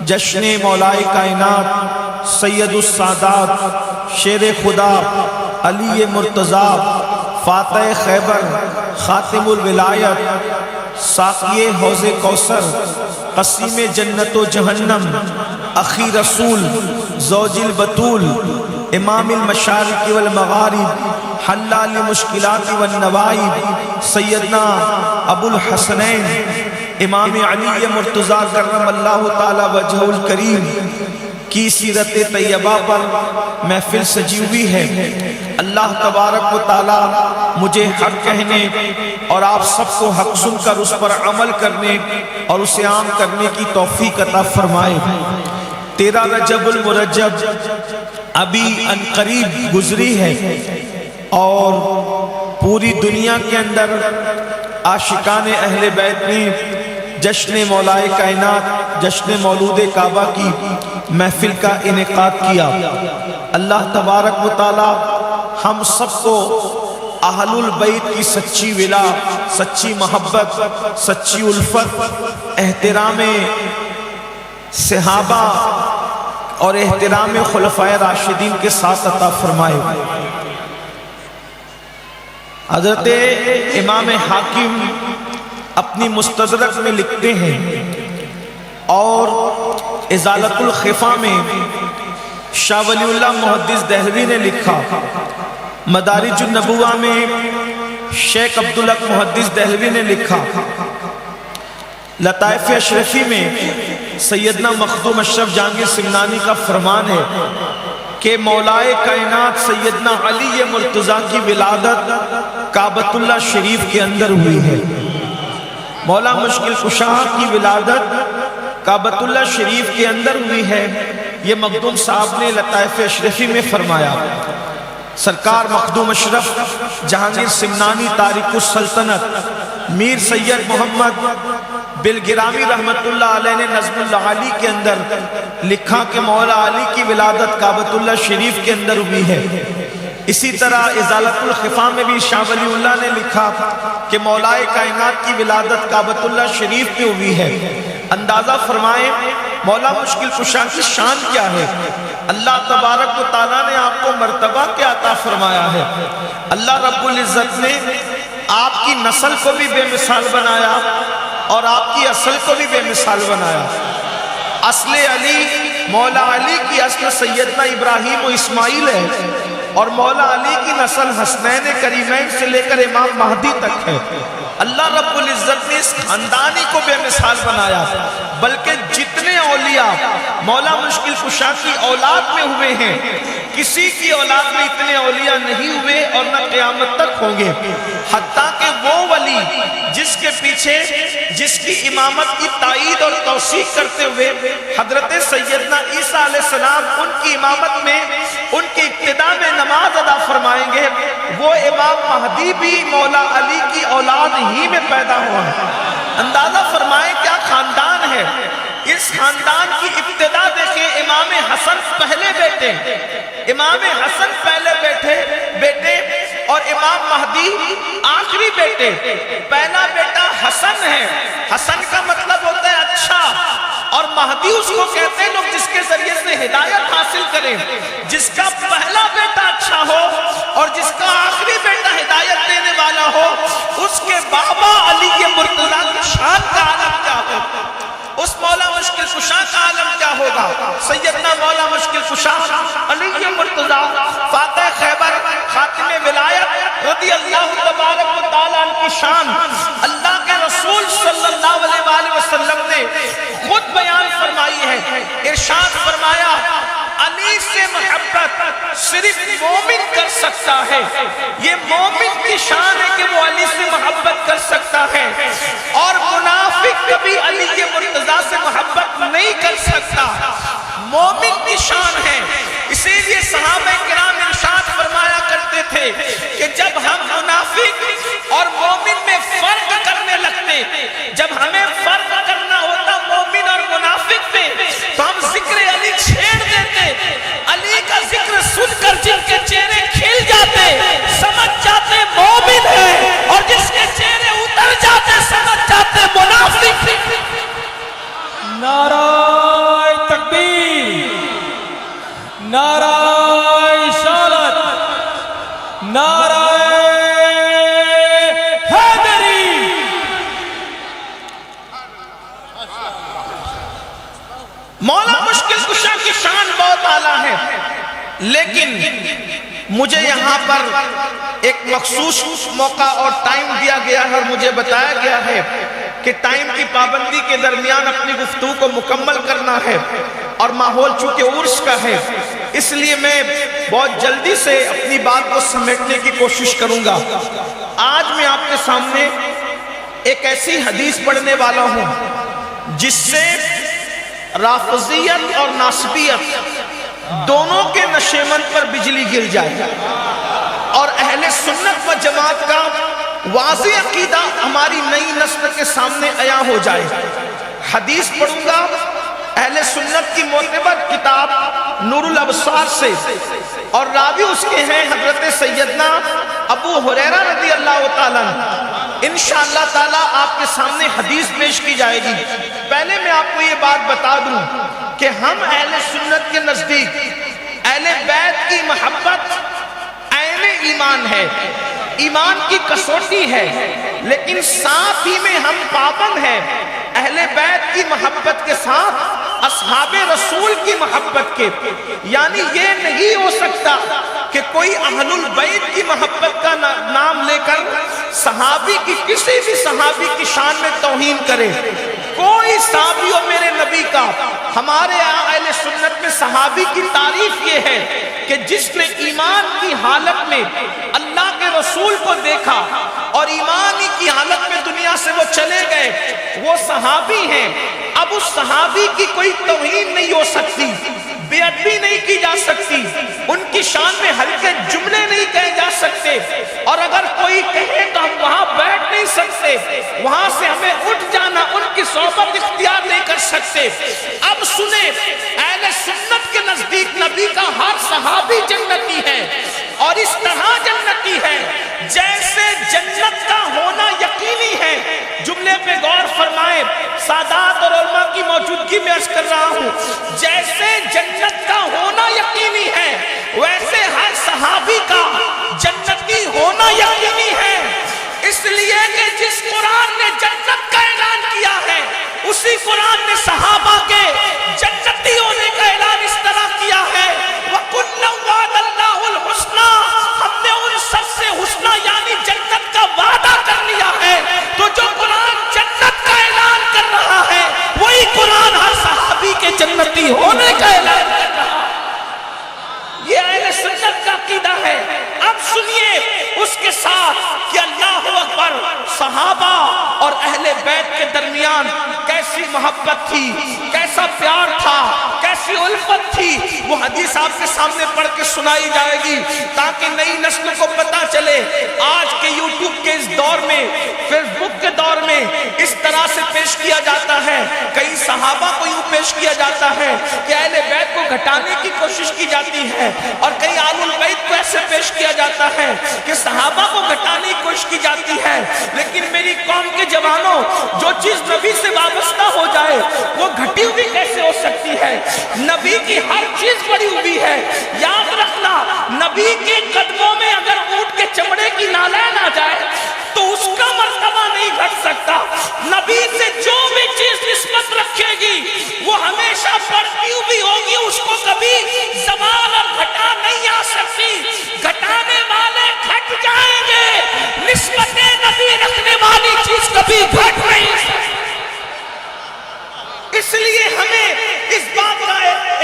جشن مولائے کائنات سید السادات شیر خدا علی مرتضیٰ فاتح خیبر خاتم الولایت ساقی حوض کوثر قسیم جنت و جہنم اخی رسول زوج البتول امام المشارق والمغارب حلال مشکلات والنوائب سیدنا ابو الحسنین امام علی مرتضیٰ کرم اللہ تعالی وجہ الکریم کی سیرت طیبہ پر محفل سجی ہوئی ہے۔ اللہ تبارک و تعالی مجھے حق کہنے اور آپ سب کو حق سن کر اس پر عمل کرنے اور اسے عام کرنے کی توفیق عطا فرمائے۔ 13 رجب المرجب ابھی انقریب گزری ہے اور پوری دنیا کے اندر عاشقان اہل بیت نے جشن مولائے کائنات جشن مولود کعبہ کی محفل کا انعقاد کیا۔ اللہ تبارک و تعالی ہم سب کو اہل البیت کی سچی ولا، سچی محبت، سچی الفت، احترام صحابہ اور احترام خلفائے راشدین کے ساتھ عطا فرمائے۔ حضرت امام حاکم اپنی مستدرک میں لکھتے ہیں اور ازالت الخفا میں شاہ ولی اللہ محدث دہلوی نے لکھا، مدارج النبوہ میں شیخ عبدالحق محدث دہلوی نے لکھا، لطائف اشرفی میں سیدنا مخدوم اشرف جہانگیر سمنانی کا فرمان ہے کہ مولائے کائنات سیدنا علی مرتضیٰ کی ولادت کعبۃ اللہ شریف کے اندر ہوئی ہے۔ مولا مشکل کشا کی ولادت کعبۃ اللہ شریف کے اندر ہوئی ہے، یہ مخدوم صاحب نے لطائف اشرفی میں فرمایا۔ سرکار مخدوم اشرف جہانگیر سمنانی تارک السلطنت میر سید محمد بالگرامی رحمت اللہ علیہ نے نظم العالی کے اندر لکھا کہ مولا علی کی ولادت کعبۃ اللہ شریف کے اندر ہوئی ہے۔ اسی طرح ازالت الخفا میں بھی شاہ ولی اللہ نے لکھا کہ مولائے کائنات کی ولادت کعبۃ اللہ شریف میں ہوئی ہے۔ اندازہ فرمائیں مولا مشکل کشا کی شان کیا ہے۔ اللہ تبارک و تعالیٰ نے آپ کو مرتبہ کیا عطا فرمایا ہے۔ اللہ رب العزت نے آپ کی نسل کو بھی بے مثال بنایا اور آپ کی اصل کو بھی بے مثال بنایا۔ اصل علی مولا علی کی اصل سیدنا ابراہیم و اسماعیل ہے اور مولا علی کی نسل حسنین کریمین سے لے کر امام مہدی تک ہے۔ اللہ رب العزت نے اس خاندانی کو بے مثال بنایا، بلکہ جتنے اولیاء مولا مشکل کشا کی اولاد میں ہوئے ہیں کسی کی اولاد میں اتنے اولیاء نہیں ہوئے اور نہ قیامت تک ہوں گے۔ حتیٰ کہ وہ ولی جس کے پیچھے جس کی امامت کی تائید اور توثیق کرتے ہوئے حضرت سیدنا عیسیٰ علیہ السلام ان کی امامت میں ان کی ابتدا میں نماز ادا فرمائیں گے، وہ امام مہدی بھی مولا علی کی اولاد ہی میں پیدا ہوا ہے۔ اندازہ فرمائیں کیا خاندان ہے۔ اس خاندان کی ابتدا دیکھیں، امام حسن پہلے بیٹے، امام حسن پہلے بیٹے اور امام مہدی آخری بیٹے۔ پہلا بیٹا حسن ہے، حسن کا مطلب ہوتا ہے اچھا، اور مہدی اس کو کہتے ہیں لوگ جس کے ذریعے سے ہدایت حاصل کریں۔ جس کا پہلا بیٹا اچھا ہو اور جس کا آخری بیٹا ہدایت دینے والا ہو، اس کے بابا علی مرتضیٰ کی شان کا عالم کیا ہو، اس مولا مشکل کشا کا عالم کیا ہوگا۔ سیدنا مولا مشکل کشا علی مرتضیٰ فاتح خیبر خاتم ولایت رضی اللہ تبارک و تعالیٰ عنہ کی شان اللہ کے رسول صلی اللہ علیہ وآلہ وسلم نے خود بیان فرمائی ہے۔ ارشاد فرمایا علی سے محبت صرف مومن کر سکتا ہے۔ یہ مومن کی شان ہے کہ وہ علی سے محبت کر سکتا ہے، اور منافق کبھی علی کے مرتضیٰ سے محبت نہیں کر سکتا۔ مومن کی شان ہے، اسی لیے صحابہ کرام ارشاد فرمایا کرتے تھے کہ جب ہم منافق اور مومن میں فرق کرنے لگتے، جب ہمیں فرق کرنا ہوتا مومن اور منافق میں، تو ہم ذکر علی چھیڑ دیتے۔ علی کا ذکر سن کر جن کے چہرے کھل جاتے سمجھ جاتے مومن ہے، اور جس کے چہرے اتر جاتے سمجھ جاتے منافق۔ نعرہ مولا مشکل کشا کی شان بہت اعلیٰ ہے، لیکن مجھے یہاں پر ایک مخصوص موقع اور ٹائم دیا گیا ہے، اور مجھے بتایا گیا ہے کہ ٹائم کی پابندی کے درمیان اپنی گفتگو کو مکمل کرنا ہے، اور ماحول چونکہ عرس کا ہے اس لیے میں بہت جلدی سے اپنی بات کو سمیٹنے کی کوشش کروں گا۔ آج میں آپ کے سامنے ایک ایسی حدیث پڑھنے والا ہوں جس سے رافضیت اور ناصبیت دونوں کے نشیمن پر بجلی گر جائے اور اہل سنت و جماعت کا واضح عقیدہ ہماری نئی نسل کے سامنے عیاں ہو جائے۔ حدیث پڑھوں گا اہل سنت کی معتبر کتاب نور الابصار سے، اور راوی اس کے ہیں حضرت سیدنا ابو ہریرہ رضی اللہ تعالیٰ عنہ۔ انشاءاللہ تعالیٰ آپ کے سامنے حدیث پیش کی جائے گی۔ پہلے میں آپ کو یہ بات بتا دوں کہ ہم اہل سنت کے نزدیک اہل بیت کی محبت عین ایمان ہے، ایمان کی کسوٹی ہے، لیکن ساتھ ہی میں ہم پابند ہیں اہل بیت کی محبت کے ساتھ اصحاب رسول کی محبت کے۔ یعنی یہ نہیں ہو سکتا کہ کوئی اہل البیت کی محبت کا نام لے کر صحابی کی کسی بھی صحابی کی شان میں توہین کرے۔ کوئی صحابی ہو میرے نبی کا، ہمارے اہل سنت میں صحابی کی تعریف یہ ہے کہ جس نے ایمان کی حالت میں اللہ کے رسول کو دیکھا اور ایمان کی حالت میں دنیا سے وہ چلے گئے، وہ صحابی ہیں۔ اب اس صحابی کی کوئی توہین نہیں ہو سکتی، بے ادبی نہیں کی جا سکتی، ان کی شان میں ہلکے جملے نہیں کہے جا سکتے، اور اگر کوئی کہے تو ہم وہاں بیٹھ نہیں سکتے، وہاں سے ہمیں اٹھ جانا، ان کی صحبت اختیار نہیں کر سکتے۔ اب سنیں، اہل سنت کے نزدیک نبی کا ہر صحابی جنتی ہے، اور اس طرح جنتی ہے جیسے جنت کا ہونا یقینی ہے۔ جملے پہ غور فرمائیں، سادات اور علماء کی موجودگی میں عرض کر رہا ہوں، جیسے جنت کا ہونا یقینی ہے ویسے ہر صحابی کا جنتی ہونا یقینی ہے۔ اس لیے کہ جس قرآن نے جنت کا اعلان کیا ہے اسی قرآن نے صحابہ کے جنتی ہونے کا اعلان اس طرح کیا ہے، وَكُلًّا وَعَدَ اللَّهُ الْحُسْنَى، ہم نے ان سب سے حسنہ یعنی جنت کا وعدہ کر لیا ہے۔ تو جو قرآن جنت کا اعلان کر رہا ہے وہی قرآن ہر صحابی کے جنتی ہونے کا اعلان کر رہا ہے۔ یہ اہل سنت کا عقیدہ ہے۔ اب سنیے اس کے ساتھ کہ اللہ اکبر، صحابہ اور اہل بیت کے درمیان کیسی محبت تھی، کیسا پیار تھا، کیسی الفت تھی، وہ حدیث آپ کے سامنے پڑھ کے سنائی جائے گی تاکہ نئی نسل کو پتا چلے۔ آج کے یوٹیوب کے اس دور میں، فیس بک کے دور میں اس طرح سے پیش کیا جاتا ہے، کئی صحابہ کو یوں پیش کیا جاتا ہے کہ اہل بیت کو گھٹانے کی کوشش کی جاتی ہے، اور کئی آل البیت کو ایسے پیش کیا جاتا ہے کہ صحابہ کو گھٹانے کی کوشش کی جاتی ہے۔ لیکن میری قوم کے جوانوں، جو چیز نبی سے وابستہ ہو جائے وہ گھٹی ہوئی کیسے ہو سکتی ہے؟ نبی کی ہر چیز بڑی ہوئی ہے۔ یاد رکھنا، نبی کے قدموں میں اگر اونٹ کے چمڑے کی نالین آ جائے تو اس کا مرتبہ نہیں گھٹ سکتا۔ نبی سے جو بھی چیز نسبت رکھے گی وہ ہمیشہ بڑھتی ہوئی ہوگی، اس کو کبھی زوال اور گھٹا نہیں آ سکتی۔ گھٹانے والے گھٹ جائیں گے، نسبت نبی رکھنے والی چیز کبھی گھٹ نہیں سکتی۔ اس لیے ہمیں اس بات کا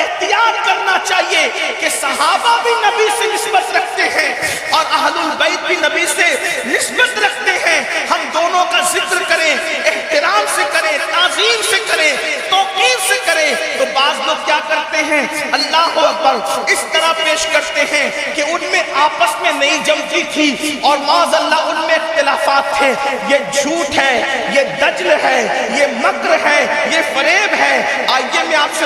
احتیاط کرنا چاہیے کہ صحابہ بھی نبی سے نسبت رکھتے ہیں اور اہل البیت بھی نبی سے نسبت رکھتے ہیں۔ ہم دونوں کا ذکر کریں، احترام سے کریں، تعظیم سے کریں، توقیر سے کریں۔ تو بعض لوگ کیا کرتے ہیں، اللہ اکبر، اس طرح پیش کرتے ہیں کہ ان میں آپس میں نہیں جمتی تھی اور معاذ اللہ ان میں اختلافات تھے۔ یہ جھوٹ ہے، یہ دجل ہے، یہ مکر ہے، یہ فریب ہے۔ آئیے میں آپ سے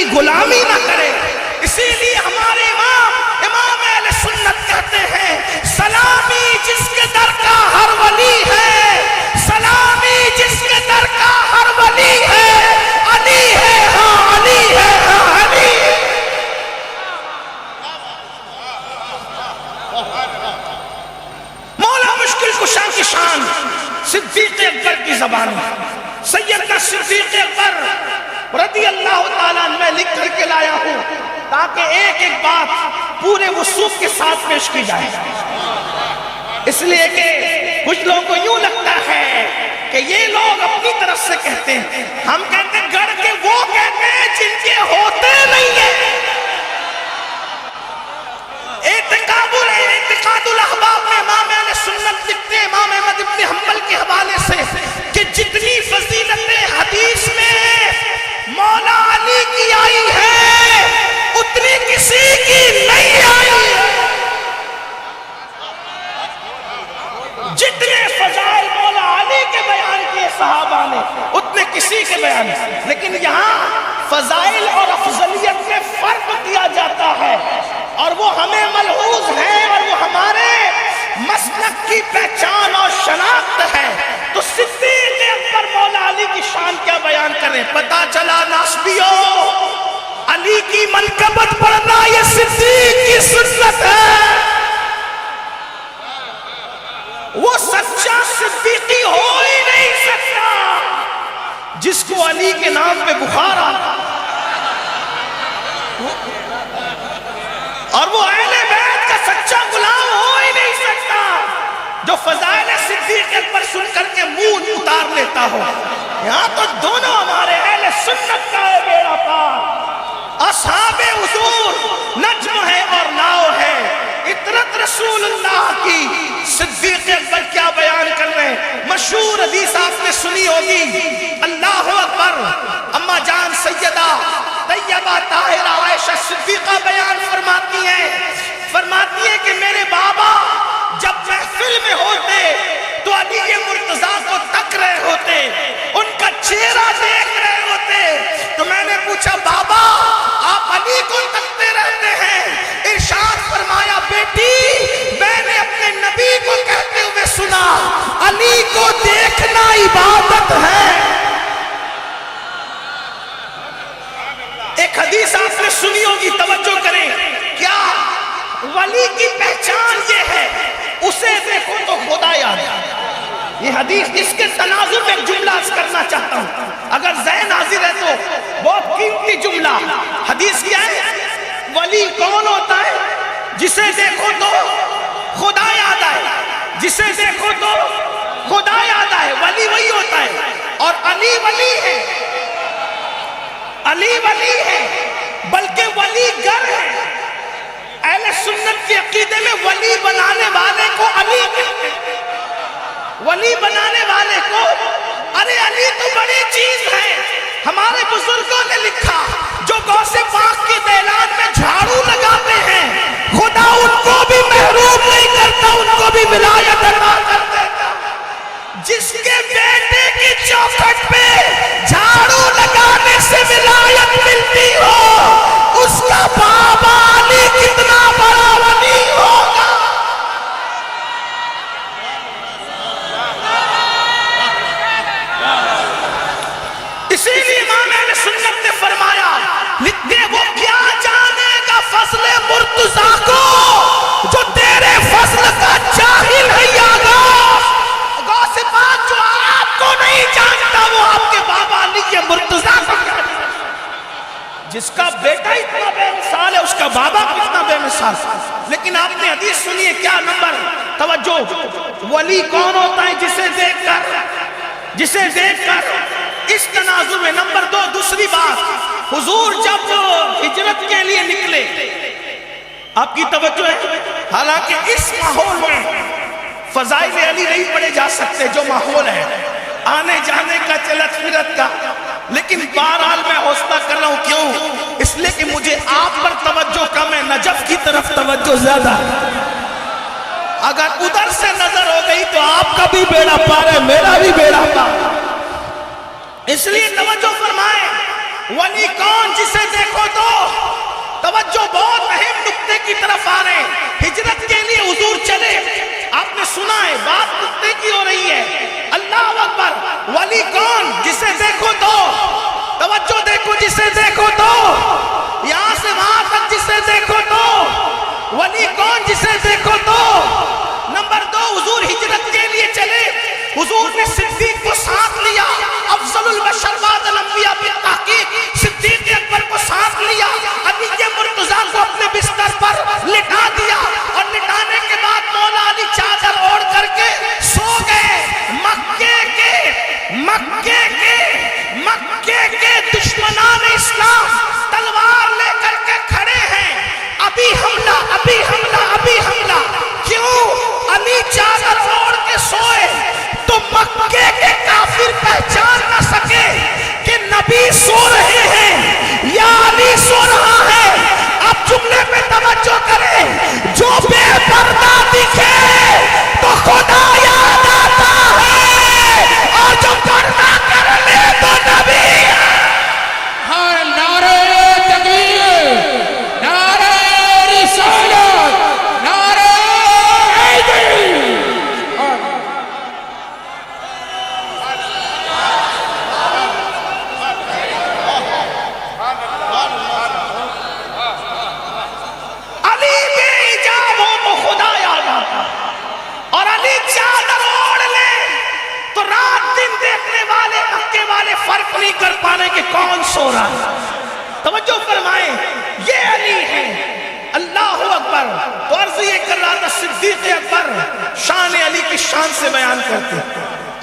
کی غلامی نہ کرے. اسی لیے ہمارے امام اہل سنت کہتے ہیں سلامی جس کے در کا ہر ولی ہے، سلامی جس کے در کا ہر ولی ہے، علی ہے ہاں علی ہے ہاں علی ہے. مولا مشکل کشا کی شان صدیق اکبر کی زبان ہے. سیدنا صدیق اکبر رضی اللہ تعالیٰ میں لکھ کر کے لایا ہوں تاکہ ایک ایک بات پورے وثوق کے ساتھ پیش کی جائے. اس لیے کہ کچھ لوگوں کو یوں لگتا ہے کہ یہ لوگ اپنی طرف سے کہتے ہیں، ہم کہتے ہیں گڑھ کے وہ کہتے ہیں جن کے ہوتے نہیں ہیں. اعتقاد الاحباب میں امام اہل سنت لکھتے ہیں امام احمد ابن حنبل کے حوالے سے کہ جتنی فضیلتیں حدیث میں مولا علی کی آئی ہے اتنی کسی کی نہیں آئی. جتنے فضائل مولا علی کے بیان کیے صحابہ نے اتنے کسی کے بیان، لیکن یہاں فضائل اور افضلیت میں فرق کیا جاتا ہے اور وہ ہمیں ملحوظ ہے اور وہ ہمارے مسلک کی پہچان اور شناخت ہے. تو صدیق اکبر مولا علی کی شان کیا بیان کریں؟ پتا چلا ناسبیوں علی کی منقبت پڑھنا یہ صدیق کی سنت ہے. وہ سچا صدیقی ہو ہی نہیں سکتا جس کو علی کے نام پہ بخار آتا اور وہ اہل بیت کا سچا غلام ہو ہی نہیں سکتا جو فضائل صدیق اکبر سن کر کے منہ اتار لیتا ہو. یہاں تو دونوں ہمارے اہل سنت کا ہے بیڑا پار. اصحاب حضور نجم ہے اور ناؤ ہے. اطرت رسول اللہ کی صدیق اکبر کیا بیان کر رہے ہیں. مشہور حدیث آپ نے سنی ہوگی، اللہ اکبر. اما جان سیدہ طیبہ طاہرہ عائشہ صدیقہ بیان فرماتی ہیں کہ میرے بابا جب محفل میں ہوتے تو علی مرتضیٰ کو تک رہے ہوتے، ان کا چہرہ دیکھ رہے ہوتے. تو میں نے پوچھا بابا آپ علی کو تکتے رہتے ہیں؟ ارشاد فرمایا بیٹی میں نے اپنے نبی کو کہتے ہوئے سنا علی کو دیکھنا عبادت ہے. ایک حدیث آپ نے سنی ہوگی، توجہ کریں. کیا ولی کی پہچان یہ ہے اسے دیکھو تو خدا یاد ہے. یہ حدیث اس کے تناظر میں ایک جملہ کرنا چاہتا ہوں، اگر ذہن حاضر ہے تو بہت قیمتی جملہ. حدیث کیا ہے؟ ولی کون ہوتا ہے؟ جسے دیکھو تو خدا یاد آئے، جسے دیکھو تو خدا یاد آئے. ولی وہی ہوتا ہے. اور علی ولی ہے، علی ولی ہے، بلکہ ولی گر ہے. اہل سنت کے عقیدے میں ولی بنانے والے کو علی کہتے ہیں. ولی بنانے والے کو ارے علی تو بڑی چیز ہے. ہمارے بزرگوں نے لکھا جو غوث پاک کے اعلان میں جھاڑو لگاتے ہیں خدا ان کو بھی محروم نہیں کرتا، ان کو بھی ولایت عطا کر دیتا. جس کے بیٹے کی چوکھٹ پہ جھاڑو لگانے سے ولایت ملتی ہو اس کا بابا علی کتنا بڑا ولی ہوگا. اسی لیے امام اہل سنت نے فرمایا لکھتے وہ کیا جانے گا فضل مرتضیٰ کو جو تیرے فضل کا جاہل ہے یا غوث پاک جو آپ کو نہیں جانتا وہ آپ کے بابا علی کے مرتضیٰ کو جانتا. جس کا بیٹا اتنا بے مثال ہے اس کا بابا کتنا بے مثال. لیکن آپ نے حدیث سنی ہے کیا نمبر؟ توجہ. ولی کون ہوتا ہے؟ جسے دیکھ کر اس تناظر میں. نمبر 2 دوسری بات، حضور جب ہجرت کے لیے نکلے آپ کی توجہ ہے، حالانکہ اس ماحول میں فضائل علی نہیں پڑھے جا سکتے جو ماحول ہے آنے جانے کا چلت فرت کا، لیکن بہرحال میں حوصلہ کر رہا ہوں. کیوں؟ اس لیے کہ مجھے آپ پر توجہ کم ہے، نجف کی طرف توجہ زیادہ. اگر ادھر سے نظر ہو گئی تو آپ کا بھی بیڑا پار ہے، میرا بھی بیڑا پار. اس لیے توجہ فرمائیں ولی کون جسے دیکھو تو توجہ بہت اہم نقطے کی طرف آ رہے ہیں. ہجرت کے لیے حضور چلے, آپ نے سنا ہے بات نقطے کی ہو رہی ہے. اللہ اکبر. ولی کون جسے دیکھو تو, توجہ دیکھو, جسے دیکھو تو, یہاں سے وہاں تک جسے دیکھو تو, ولی کون جسے دیکھو تو. نمبر 2, حضور ہجرت کے لیے چلے, حضور نے صدیق کو ساتھ لیا, افضل البشر بعد الانبیاء بالتحقیق صدیق اکبر کو ساتھ لیا, علی مرتضیٰ کو اپنے بستر پر لٹا دیا, اور لٹانے کے بعد مولا علی چادر اوڑھ کر کے سو گئے. مکے کے دشمنان اسلام تلوار لے کر کے کھڑے ہیں, ابھی حملہ, ابھی حملہ, ابھی حملہ. کیوں؟ علی چادر اوڑھ کے سوئے تو مکے کے کافر پہچان نہ سکے کہ نبی سو رہے ہیں یا علی سو رہا ہے. اب جملے پہ توجہ کریں, جو بے پردہ دکھے تو خدا یاد آتا ہے, اور جو پردہ کر لے تو نبی. ہاں, نعرہ تکبیر, نعرہ رسالت, نعرہ حیدری. علی بے حجاب ہو تو خدا یاد آتا, اور علی چادر اوڑھ لے تو رات دن دیکھنے والے مکے والے فرق نہیں کر پانے کہ کون سو رہا ہے. توجہ فرمائیں, یہ علی ہے. اللہ اکبر. تو عرض یہ کر رہا تھا, صدیق اکبر شان علی کی شان سے بیان کرتے.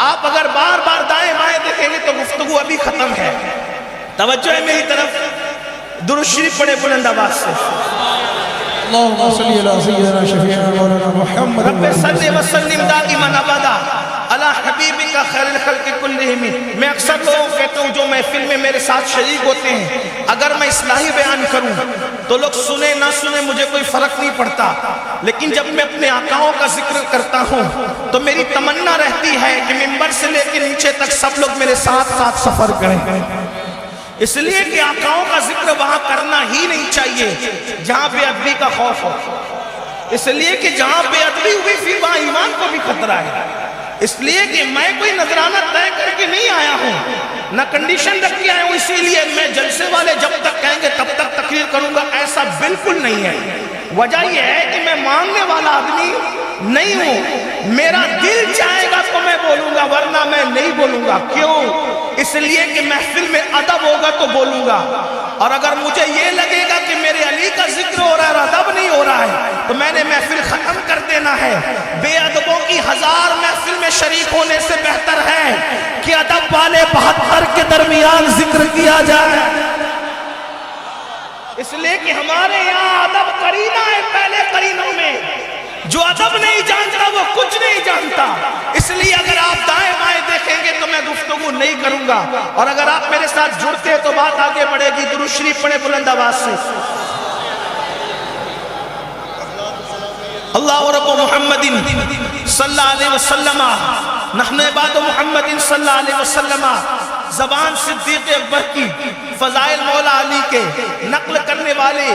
آپ اگر بار بار دائیں بائیں دیکھیں گے تو گفتگو ابھی ختم ہے. توجہ ہے میری طرف, درود شریف پڑھے بلند آواز سے. اللهم صل على سيدنا شفيعنا مولانا محمد رب صل وسلم دائما ابدا علی حبیبک خیر الخلق کلہم. میں اکثر لوگوں کو کہتا ہوں جو محفل میں میرے ساتھ شریک ہوتے ہیں, اگر میں اصلاحی بیان کروں تو لوگ سنیں نہ سنیں مجھے کوئی فرق نہیں پڑتا, لیکن جب میں اپنے آقاؤں کا ذکر کرتا ہوں تو میری تمنا رہتی ہے کہ منبر سے لے کے نیچے تک سب لوگ میرے ساتھ ساتھ سفر کریں. اس لیے کہ آقاؤں کا ذکر وہاں کرنا ہی نہیں چاہیے جہاں بے ادبی کا خوف ہو. اس لیے کہ جہاں بے ادبی ہوئی پھر وہاں ایمان کو بھی خطرہ ہے. اس لیے کہ میں کوئی نذرانہ طے کر کے نہیں آیا ہوں, نہ کنڈیشن رکھ کے آیا ہوں اسی لیے میں جلسے والے جب تک کہیں گے تب تک تقریر کروں گا, ایسا بالکل نہیں ہے. وجہ یہ ہے کہ میں ماننے والا آدمی نہیں ہوں, میرا دل چاہے گا تو میں بولوں گا ورنہ میں نہیں بولوں گا. کیوں؟ اس لیے کہ محفل میں ادب ہوگا تو بولوں گا, اور اگر مجھے یہ لگے گا کہ میرے علی کا ذکر ہو رہا ہے اور ادب نہیں ہو رہا ہے تو میں نے محفل ختم کر دینا ہے. بے ادبوں کی 1000 محفل میں شریک ہونے سے بہتر ہے کہ ادب والے 72 کے درمیان ذکر کیا جائے. اس لیے کہ ہمارے یہاں ادب قرینہ ہے. پہلے قرینوں میں جو ادب نہیں جانتا وہ کچھ نہیں جانتا. اس لیے اگر آپ دائیں بائیں دیکھیں گے تو میں گفتگو نہیں کروں گا, اور اگر آپ میرے ساتھ جڑتے ہیں تو بات آگے بڑھے گی. درود شریف پڑھے بلند آواز سے. اللہ رب محمد صلی اللہ علیہ وسلم, نحن عباد محمد صلی اللہ علیہ وسلم. زبان صدیق اکبر کی, فضائل مولا علی کے نقل کرنے والے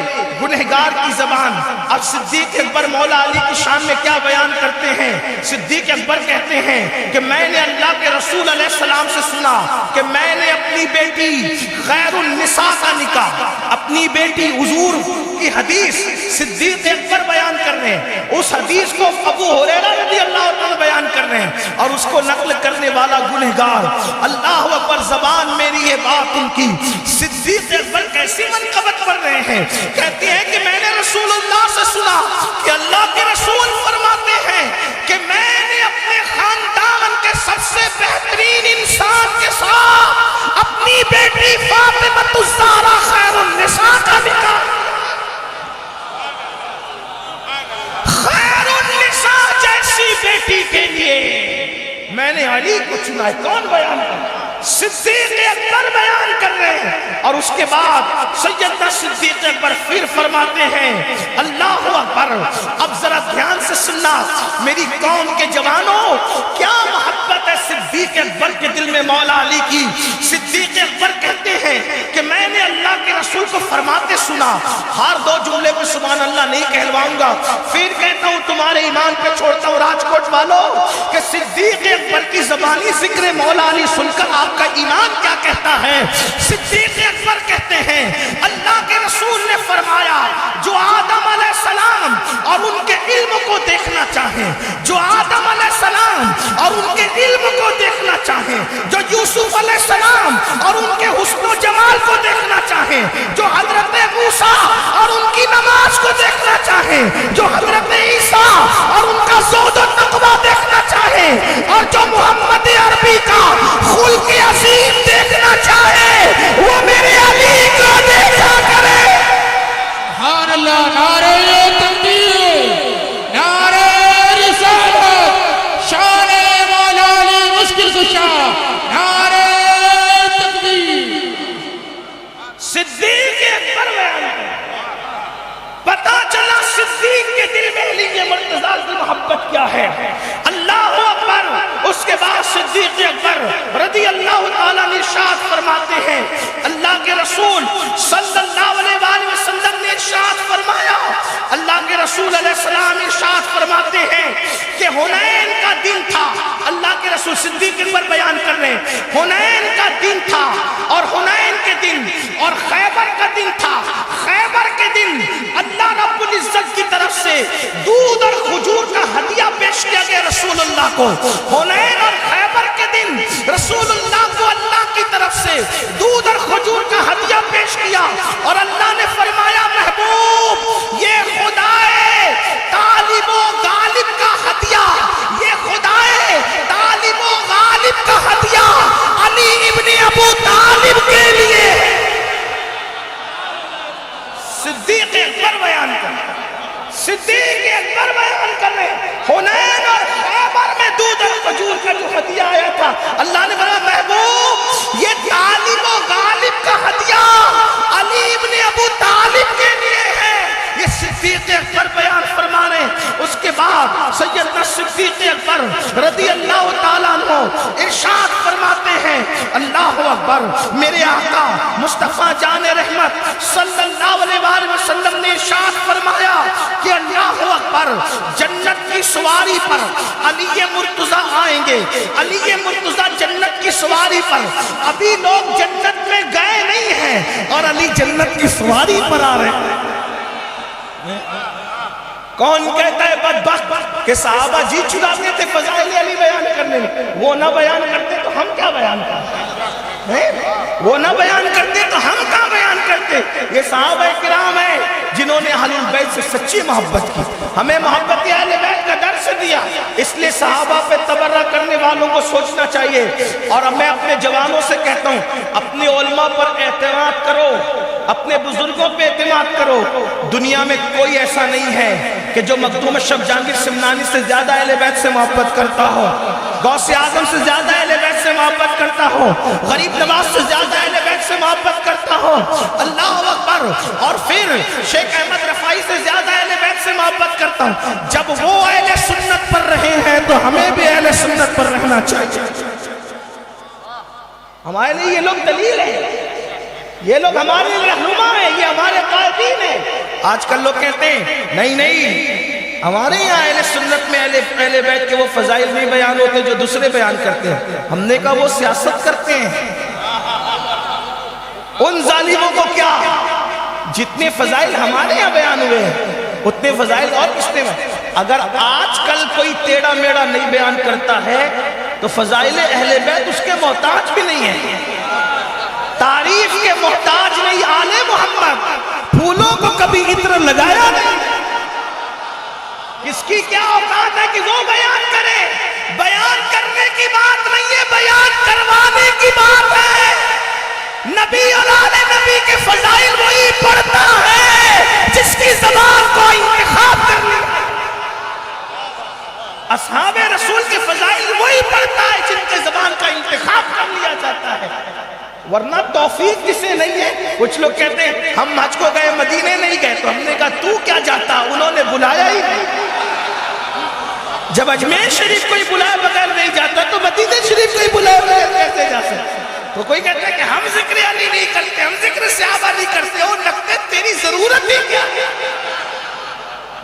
گنہگار کی زبان. اب صدیق اکبر مولا علی کی شان میں کیا بیان کرتے ہیں. صدیق اکبر کہتے ہیں کہ میں نے اللہ کے رسول علیہ السلام سے سنا کہ میں نے اپنی بیٹی خیر النساء کا نکاح, اپنی بیٹی حضور کی حدیث صدیق اکبر بیان کر رہے ہیں, اس حدیث کو ابو ہریرہ رضی اللہ عنہ بیان کر رہے ہیں, اور اس کو نقل کرنے والا گنہگار. اللہ اکبر. زبان میری یہ بات ان کی. صدیق اکبر کیسی منقبت کر رہے ہیں, کہتے ہیں کہ میں نے رسول اللہ سے سنا کہ اللہ کے رسول فرماتے ہیں کہ میں نے اپنے خاندان کے سب سے بہترین انسان کے ساتھ اپنی بیٹی فاطمہ الزہرا خیر النساء کا نکاح. خیر النساء جیسی بیٹی کے لیے میں نے علی کو چنا ہے. کون بیان کر رہا ہے؟ صدیق اکبر بیان کر رہے ہیں. اور اس کے بعد سیدنا صدیق اکبر پھر فرماتے ہیں اللہ اکبر. اب ذرا دھیان سے سننا میری قوم کے جوانوں, کیا محبت ہے صدیق صدیق اکبر کے دل میں مولا علی کی. صدیق اکبر کہتے ہیں کہ میں نے اللہ کے رسول کو فرماتے سنا, ہر 2 جملے پہ سبحان اللہ نہیں کہلواؤں گا, پھر کہتا ہوں تمہارے ایمان پہ چھوڑتا ہوں راجکوٹ والوں, کہ صدیق اکبر کی زبانی ذکر مولا علی سن کر آپ کا ایمان کیا کہتا ہے. صدیق اکبر کہتے ہیں اللہ کے رسول نے فرمایا جو آدم علیہ السلام اور ان کے علم کو دیکھنا چاہیں, جو آدم علیہ السلام اور ان کے علم کو دیکھنا چاہیں, جو یوسف علیہ السلام اور ان کے حسن و جمال کو دیکھنا چاہیں, جو حضرت موسیٰ اور ان کی نماز کو دیکھنا چاہیں, جو حضرت عیسیٰ اور ان کا زہد و تقویٰ دیکھنا چاہیں, اور جو محمد عربی کا خلق عظیم دیکھنا چاہے وہ میرے علی کو دیکھا کرے. سبحان اللہ. نعرہ تکبیر, نعرہ رسالت, شان مولا علی مشکل کشا, نعرہ تکبیر. صدیق اکبر پتا چلا صدیق کے دل میں علی مرتضیٰ کی محبت کیا ہے. اللہ اکبر. اس کے بعد صدیق اکبر رضی اللہ تعالیٰ نے ارشاد فرماتے ہیں, اللہ کے رسول صلی اللہ علیہ وآلہ وسلم نے ارشاد فرمایا, اللہ کے رسول علیہ السلام ارشاد فرماتے ہیں کہ حنین کا دن تھا. اللہ کے رسول صدیق اکبر بیان کر رہے ہیں حنین کا دن تھا, اور حنین کے دن اور خیبر کا دن تھا. خیبر کے دن اللہ رب العزت کی طرف سے دودھ اور کھجور کا ہدیہ پیش کیا گیا رسول اللہ کو. حنین اور خیبر کے دن رسول اللہ کو اللہ کی طرف سے دودھ اور کھجور کا ہدیہ پیش کیا, اور اللہ نے فرمایا محبوب یہ خدائے طالب و غالب کا ہدیہ, یہ خدائے طالب و غالب کا ہدیہ علی ابن ابو طالب کے لیے. صدیق اکبر بیان کر رہے ہیں, صدیق اکبر بیان کر رہے ہیں حنین اور خیبر میں دودھ اور کھجور کا جو ہدیہ آیا تھا, اللہ نے فرمایا محبوب یہ طالب و غالب کا ہدیہ علی ابن ابو طالب کے لیے ہے. یہ صدیق اکبر بیان فرما رہے ہیں. اس کے بعد سیدنا صدیق اکبر رضی اللہ تعالیٰ عنہ ارشاد فرماتے ہیں اللہ اکبر. میرے آقا مصطفیٰ جان رحمت صلی اللہ علیہ وآلہ وسلم نے ارشاد فرمایا کہ اللہ اکبر جنت کی سواری پر علی مرتضیٰ آئیں گے. علی مرتضیٰ جنت کی سواری پر, ابھی لوگ جنت میں گئے نہیں ہیں اور علی جنت کی سواری پر آ رہے ہیں. کون کہتا ہے بدبخت کہ صحابہ جی چلاتے تھے فضائل علی بیان کرنے میں, وہ نہ بیان کرتے تو ہم کیا بیان کرتے, وہ نہ بیان کرتے تو ہم کیا بیان کرتے. یہ صحابہ کرام ہیں جنہوں نے اہل بیت سے سچی محبت کی, ہمیں محبت اہل بیت کا درس دیا. اس لیے صحابہ پہ تبرہ کرنے والوں کو سوچنا چاہیے. اور میں اپنے جوانوں سے کہتا ہوں اپنے علماء پر اعتماد کرو, اپنے بزرگوں پہ اعتماد کرو. دنیا میں کوئی ایسا نہیں ہے کہ جو مخدوم اشرف جہانگیر سمنانی سے زیادہ اہل بیت سے محبت کرتا ہو, غوث اعظم سے زیادہ اہل بیت سے محبت کرتا ہو, غریب نواز سے زیادہ اہل بیت سے محبت کرتا ہو. اللہ اکبر. اور پھر شیخ احمد رفاعی سے زیادہ اہل بیت سے محبت کرتا ہوں. جب وہ اہل سنت پر رہے ہیں تو ہمیں بھی اہل سنت پر رہنا چاہیے. ہمارے لیے یہ لوگ دلیل ہیں, یہ لوگ ہمارے رہنما ہیں, یہ ہمارے قائدین ہیں. آج کل لوگ کہتے ہیں نہیں ہمارے یہاں اہل سنت میں اہل بیت کے وہ فضائل نہیں بیان ہوتے جو دوسرے بیان کرتے ہیں. ہم نے کہا وہ سیاست کرتے ہیں. ان ظالموں کو کیا, جتنے فضائل ہمارے یہاں بیان ہوئے ہیں اتنے فضائل اور کس نے. اگر آج کل کوئی ٹیڑھا میڑھا نہیں بیان کرتا ہے تو فضائل اہل بیت اس کے محتاج بھی نہیں ہے, تعریف کے محتاج نہیں. آل محمد پھولوں کو کبھی عطر لگایا نہیں. اس کی کیا اوقات ہے کہ وہ بیان کرے. بیان کرنے کی بات نہیں ہے, بیان کروانے کی بات ہے. نبی اور آل نبی کے فضائل وہی پڑھتا ہے جس کی زبان کو انتخاب کر لیا. اصحاب رسول کے فضائل وہی پڑھتا ہے جن کے زبان کا انتخاب کر لیا جاتا ہے. ورنہ توفیق کسے نہیں ہے. کچھ لوگ کہتے ہیں ہم حج کو گئے مدینے نہیں گئے, تو ہم نے کہا تو کیا جاتا, انہوں نے بلایا ہی نہیں. جب اجمیر شریف کوئی بلائے بغیر نہیں جاتا تو مدینے مدینہ شریف کو ہی بلا رہے ہیں، کیسے جا سکتے؟ تو کوئی کہتا ہے کہ ہم ذکر علی نہیں کرتے، ہم ذکر صحابہ نہیں کرتے، اور لگتے تیری ضرورت ہی کیا ہے؟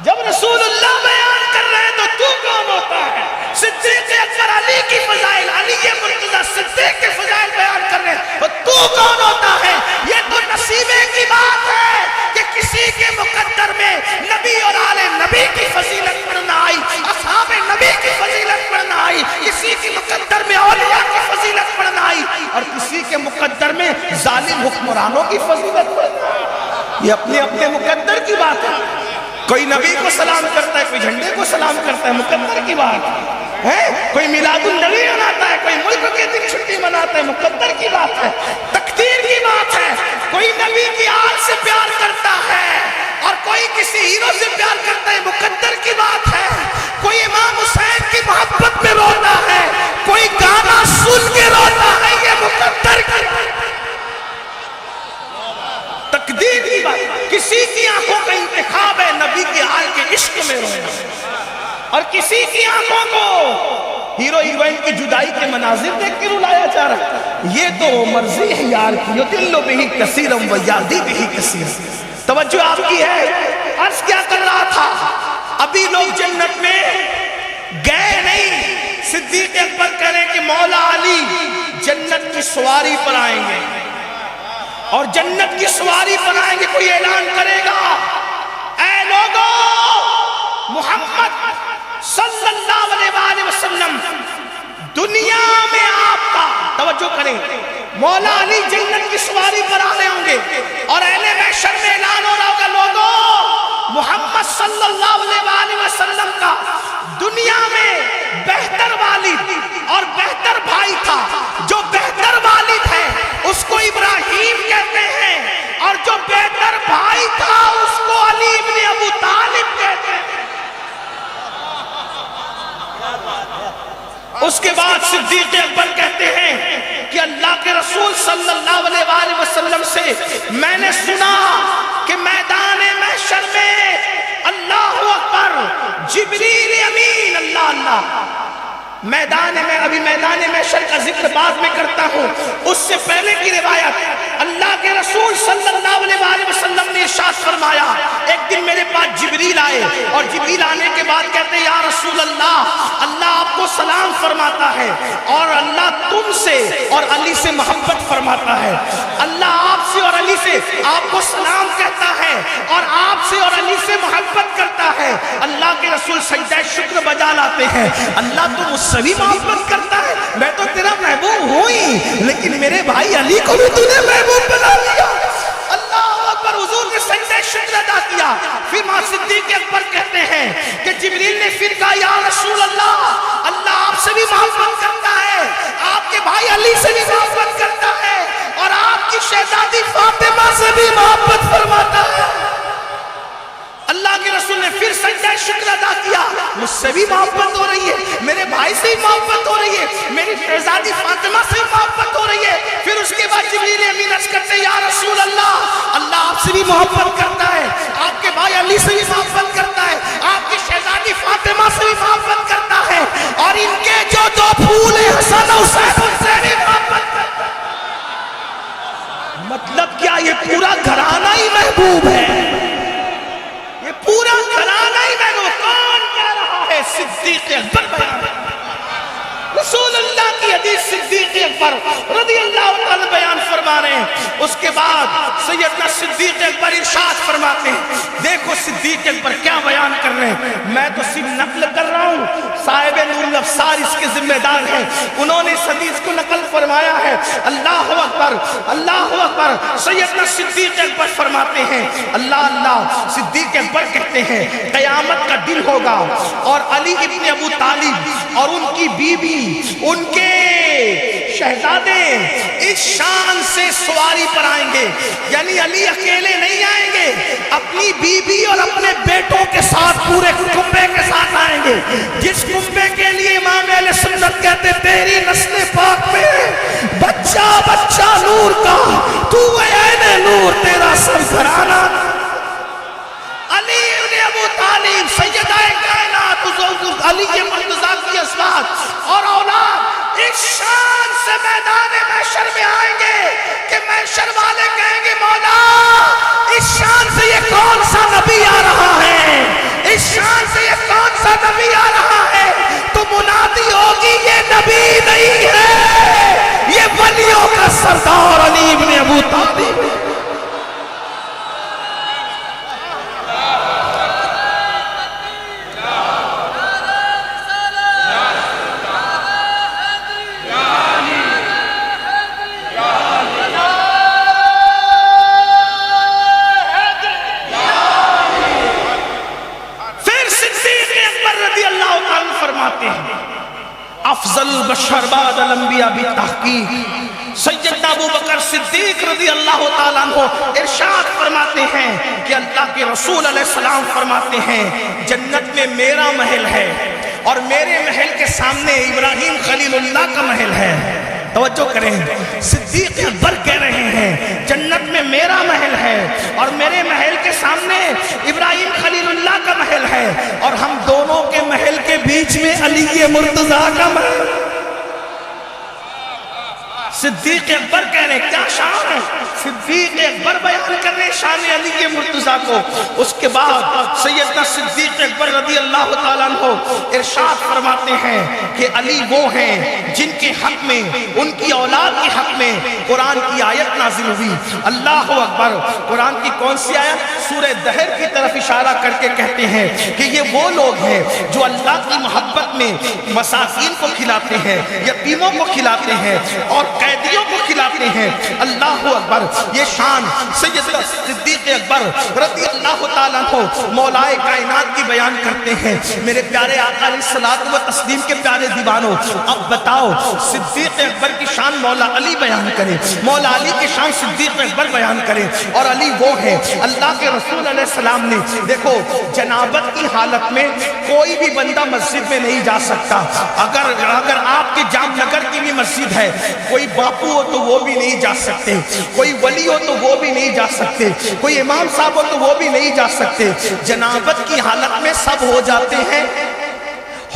جب رسول اللہ بیان کر رہے ہیں تو تو کون ہوتا ہے؟ صدیق اکبر علی کی فضائل، علی مرتضیٰ صدیق کے فضائل بیان کر رہے ہیں تو کون ہوتا ہے؟ یہ تو نصیبے کی بات ہے کہ کسی کے مقدر میں نبی اور آل نبی کی فضیلت پڑھنا آئی، اصحاب نبی کی فضیلت پڑھنا آئی، کسی کے مقدر میں اولیاء کی فضیلت پڑھنا آئی، اور کسی کے مقدر میں ظالم حکمرانوں کی فضیلت پڑھنا آئی۔ یہ اپنے اپنے مقدر کی بات ہے۔ کوئی نبی کو سلام کرتا ہے، کوئی جھنڈے کو سلام کرتا ہے، مقدر کی بات ہے۔ کوئی میلاد النبی مناتا ہے، کوئی ملک کے دن چھٹی مناتا ہے، مقدر کی بات ہے، تقدیر کی بات ہے۔ کوئی نبی کی آل سے پیار کرتا ہے اور کوئی کسی ہیرو سے پیار کرتا ہے، مقدر کی بات ہے۔ کوئی امام حسین کی محبت میں روتا ہے، کوئی گانا سن کے روتا ہے، یہ مقدر کی بات ہے، تقدیر کی بات۔ کسی کی آنکھوں کا انتخاب ہے نبی کے آل کے عشق میں رونا، اور کسی کی آنکھوں کو ہیرو ہیروئن کی جدائی کے مناظر دیکھ کے رلایا جا رہا ہے۔ یہ تو مرضی ہے یار کی، یدل بہ کثیرا و یہدی بہ کثیرا۔ توجہ آپ کی ہے۔ عرض کیا کر رہا تھا؟ ابھی لوگ جنت میں گئے نہیں۔ صدیق اکبر کہہ رہے ہیں کہ مولا علی جنت کی سواری پر آئیں گے، اور جنت کی سواری پر آئیں گے، کوئی اعلان کرے گا، اے لوگو محمد صلی اللہ علیہ وآلہ وسلم دنیا میں آپ کا، توجہ کریں، مولا علی جنت کی سواری پر آ رہے ہوں گے، اور اہل محشر میں اعلان ہو رہا ہوگا، لوگو محمد صلی اللہ علیہ وآلہ وسلم کا دنیا میں بہتر والد اور بہتر بھائی تھا، جو بہتر والد ہے اس کو ابراہیم کہتے ہیں، اور جو بہتر بھائی تھا اس کو علی ابن ابو طالب کہتے ہیں۔ اس کے بعد صدیق اکبر کہتے ہیں کہ اللہ کے رسول صلی اللہ علیہ وآلہ وسلم سے میں نے سنا کہ میدان محشر میں اللہ اکبر جبریل امین، اللہ اللہ، میدان میں ابھی میدان محشر کا ذکر بعد میں کرتا ہوں، اس سے پہلے کی روایت، اللہ کے رسول صلی اللہ علیہ وآلہ وسلم نے ارشاد فرمایا، ایک دن میرے پاس جبریل آئے، اور جبریل آنے کے بعد کہتے ہیں یا رسول اللہ، اللہ آپ کو سلام فرماتا ہے، اور اللہ تم سے اور علی سے محبت فرماتا ہے، اللہ آپ سے اور علی سے آپ کو سلام کہتا ہے، اور آپ سے اور علی سے محبت کرتا ہے۔ اللہ کے رسول سجدہ شکر بجا لاتے ہیں، اللہ تو مجھ سے بھی محبت کرتا ہے، میں تو تیرا محبوب ہوں ہی، لیکن میرے بھائی علی کو بھی تو نے محبوب بنا لیا۔ اللہ اکبر، حضور نے سجدہ شکر ادا کیا۔ پھر ماں صدیق اکبر کہتے ہیں کہ جبریل نے پھر کہا یا رسول اللہ، اللہ آپ سے بھی محبت کرتا ہے، آپ کے بھائی علی سے بھی محبت کرتا ہے، اور آپ کی شہزادی فاطمہ سے بھی محبت فرماتا ہے۔ اللہ کے رسول نے پھر سجدہ شکر ادا کیا، مجھ سے بھی محبت ہو رہی ہے، میرے بھائی سے بھی محبت ہو رہی ہے، میری شہزادی فاطمہ سے بھی محبت ہو رہی ہے۔ پھر اس کے بعد جبریل امین عرض کرتے ہیں یا رسول اللہ، اللہ آپ سے بھی محبت کرتا ہے، آپ کے بھائی علی سے بھی محبت کرتا ہے، آپ کی شہزادی فاطمہ سے بھی محبت کرتا ہے، اور ان کے جو دو پھول ہیں حسن و حسین ان سے بھی محبت کرتا ہے۔ مطلب کیا؟ یہ پورا گھرانہ ہی محبوب ہے، یہ پورا گھرانہ ہی محبوب۔ کون کہہ رہا ہے؟ صدیق اکبر بیان، رسول اللہ کی حدیث صدیق اکبر رضی اللہ عنہ بیان فرما رہے ہیں۔ اس کے بعد سیدنا صدیق اکبر ارشاد فرماتے ہیں، دیکھو صدیق اکبر کیا بیان کر رہے ہیں، میں تو صرف نقل کر رہا ہوں، صاحب نور الابصار اس کے ذمہ دار ہیں، انہوں نے اس حدیث کو نقل فرمایا ہے۔ اللہ اکبر، اللہ اکبر۔ سیدنا صدیق اکبر فرماتے ہیں، اللہ اللہ، صدیق اکبر کہتے ہیں قیامت کا دن ہوگا، اور علی ابن ابو طالب اور ان کی بیوی، ان کے شہزادے اس شان سے سواری پر آئیں گے، یعنی علی اکیلے نہیں آئیں گے، اپنی بیوی اور اپنے بیٹوں کے ساتھ پورے کنبے کے ساتھ آئیں گے، جس کنبے کے لیے امام اہل سنت کہتے تیری نسل پاک میں بچہ بچہ نور کا، تو عین نور، تیرا سر گھرانہ علی ابن ابو طالب، سیدہ کائنات علی مرتضیٰ کی ازواج اور اولاد، اس شان سے میدان محشر میں آئیں گے کہ محشر والے کہیں گے مولا اس شان سے یہ کون سا نبی آ رہا ہے، اس شان سے یہ کون سا نبی آ رہا ہے؟ تو منادی ہوگی یہ نبی نہیں ہے، یہ ولیوں کا سردار علی بن ابو طالب۔ افضل بشر بعد الانبیاء بالتحقیق سیدنا ابو بکر صدیق رضی اللہ تعالیٰ عنہ ارشاد فرماتے ہیں کہ اللہ کے رسول علیہ السلام فرماتے ہیں جنت میں میرا محل ہے اور میرے محل کے سامنے ابراہیم خلیل اللہ کا محل ہے۔ توجہ کریں، صدیق اکبر کہہ رہے ہیں جنت میں میرا محل ہے اور میرے محل کے سامنے ابراہیم خلیل اللہ کا محل ہے اور ہم دونوں کے محل کے بیچ میں علی مرتضیٰ کا محل۔ صدیق اکبر کہہ رہے ہیں، کیا شان ہے؟ صدیق اکبر بیان کر رہے ہیں شان علی مرتضیٰ کو۔ اس کے بعد سیدنا صدیق اکبر رضی اللہ تعالیٰ عنہ ارشاد فرماتے ہیں کہ علی وہ ہیں جن کے حق میں، ان کی اولاد کے حق میں قرآن کی آیت نازل ہوئی۔ اللہ اکبر۔ قرآن کی کون سی آیت؟ سورہ دہر کی طرف اشارہ کر کے کہتے ہیں کہ یہ وہ لوگ ہیں جو اللہ کی محبت میں مساکین کو کھلاتے ہیں، یتیموں کو کھلاتے ہیں اور قیدیوں کو کھلاتے ہیں۔ اللہ اکبر۔ یہ شان سیدنا صدیق اکبر رضی اللہ تعالیٰ عنہ مولا کائنات کی بیان کرتے ہیں۔ میرے پیارے آقا علیہ الصلوۃ والتسلیم کے پیارے دیوانوں، اب بتاؤ صدیق اکبر کی شان مولا علی بیان کرے، مولا علی کی شان صدیق اکبر بیان کرے، اور علی وہ ہے اللہ کے رسول علیہ السلام نے دیکھو جنابت کی حالت میں کوئی بھی بندہ مسجد میں نہیں جا سکتا۔ اگر آپ کے جام نگر کی بھی مسجد ہے، کوئی باپو ہو تو وہ بھی نہیں جا سکتے، کوئی ولی ہو تو وہ بھی نہیں جا سکتے، کوئی امام صاحب ہو تو وہ بھی نہیں جا سکتے۔ جنابت کی حالت میں سب ہو جاتے ہیں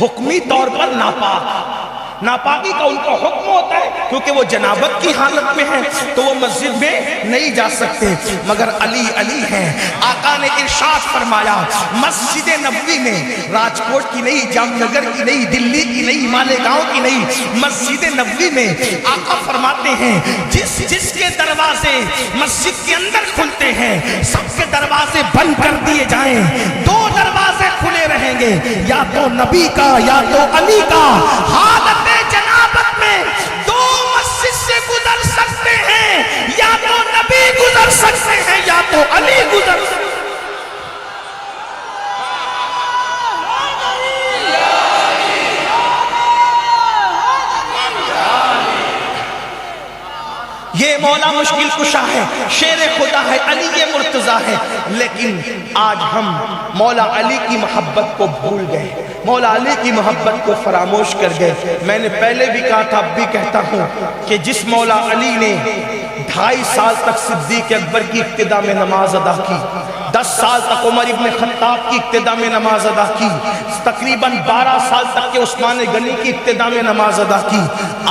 حکمی طور پر ناپاک۔ ناپاکی کا ان کا حکم ہوتا ہے کیونکہ وہ جنابت کی حالت میں ہے تو وہ مسجد میں نہیں جا سکتے، مگر علی علی ہیں۔ آقا نے ارشاد فرمایا مسجد نبوی میں، راجکوٹ کی نہیں، جام نگر کی نہیں، دلی کی نہیں، مالیگاؤں کی نہیں، مسجد نبوی میں آقا فرماتے ہیں جس کے دروازے مسجد کے اندر کھلتے ہیں سب کے دروازے بند کر دیے جائیں، دو دروازے کھلے رہیں گے، یا تو نبی کا یا تو علی کا۔ حالت جنابت میں دو مسجد سے گزر سکتے ہیں، یا تو نبی گزر سکتے ہیں یا تو علی گزر سکتے ہیں۔ یہ مولا مشکل کشا ہے، شیر خدا ہے، علی مرتضیٰ ہے، لیکن آج ہم مولا علی کی محبت کو بھول گئے، مولا علی کی محبت کو فراموش کر گئے۔ میں نے پہلے بھی کہا تھا، اب بھی کہتا ہوں کہ جس مولا علی نے 2.5 سال تک صدیق اکبر کی ابتدا میں نماز ادا کی، 10 سال تک عمر ابن خطاب کی ابتدا میں نماز ادا کی، تقریباً 12 سال تک کے عثمان غنی کی ابتدا میں نماز ادا کی،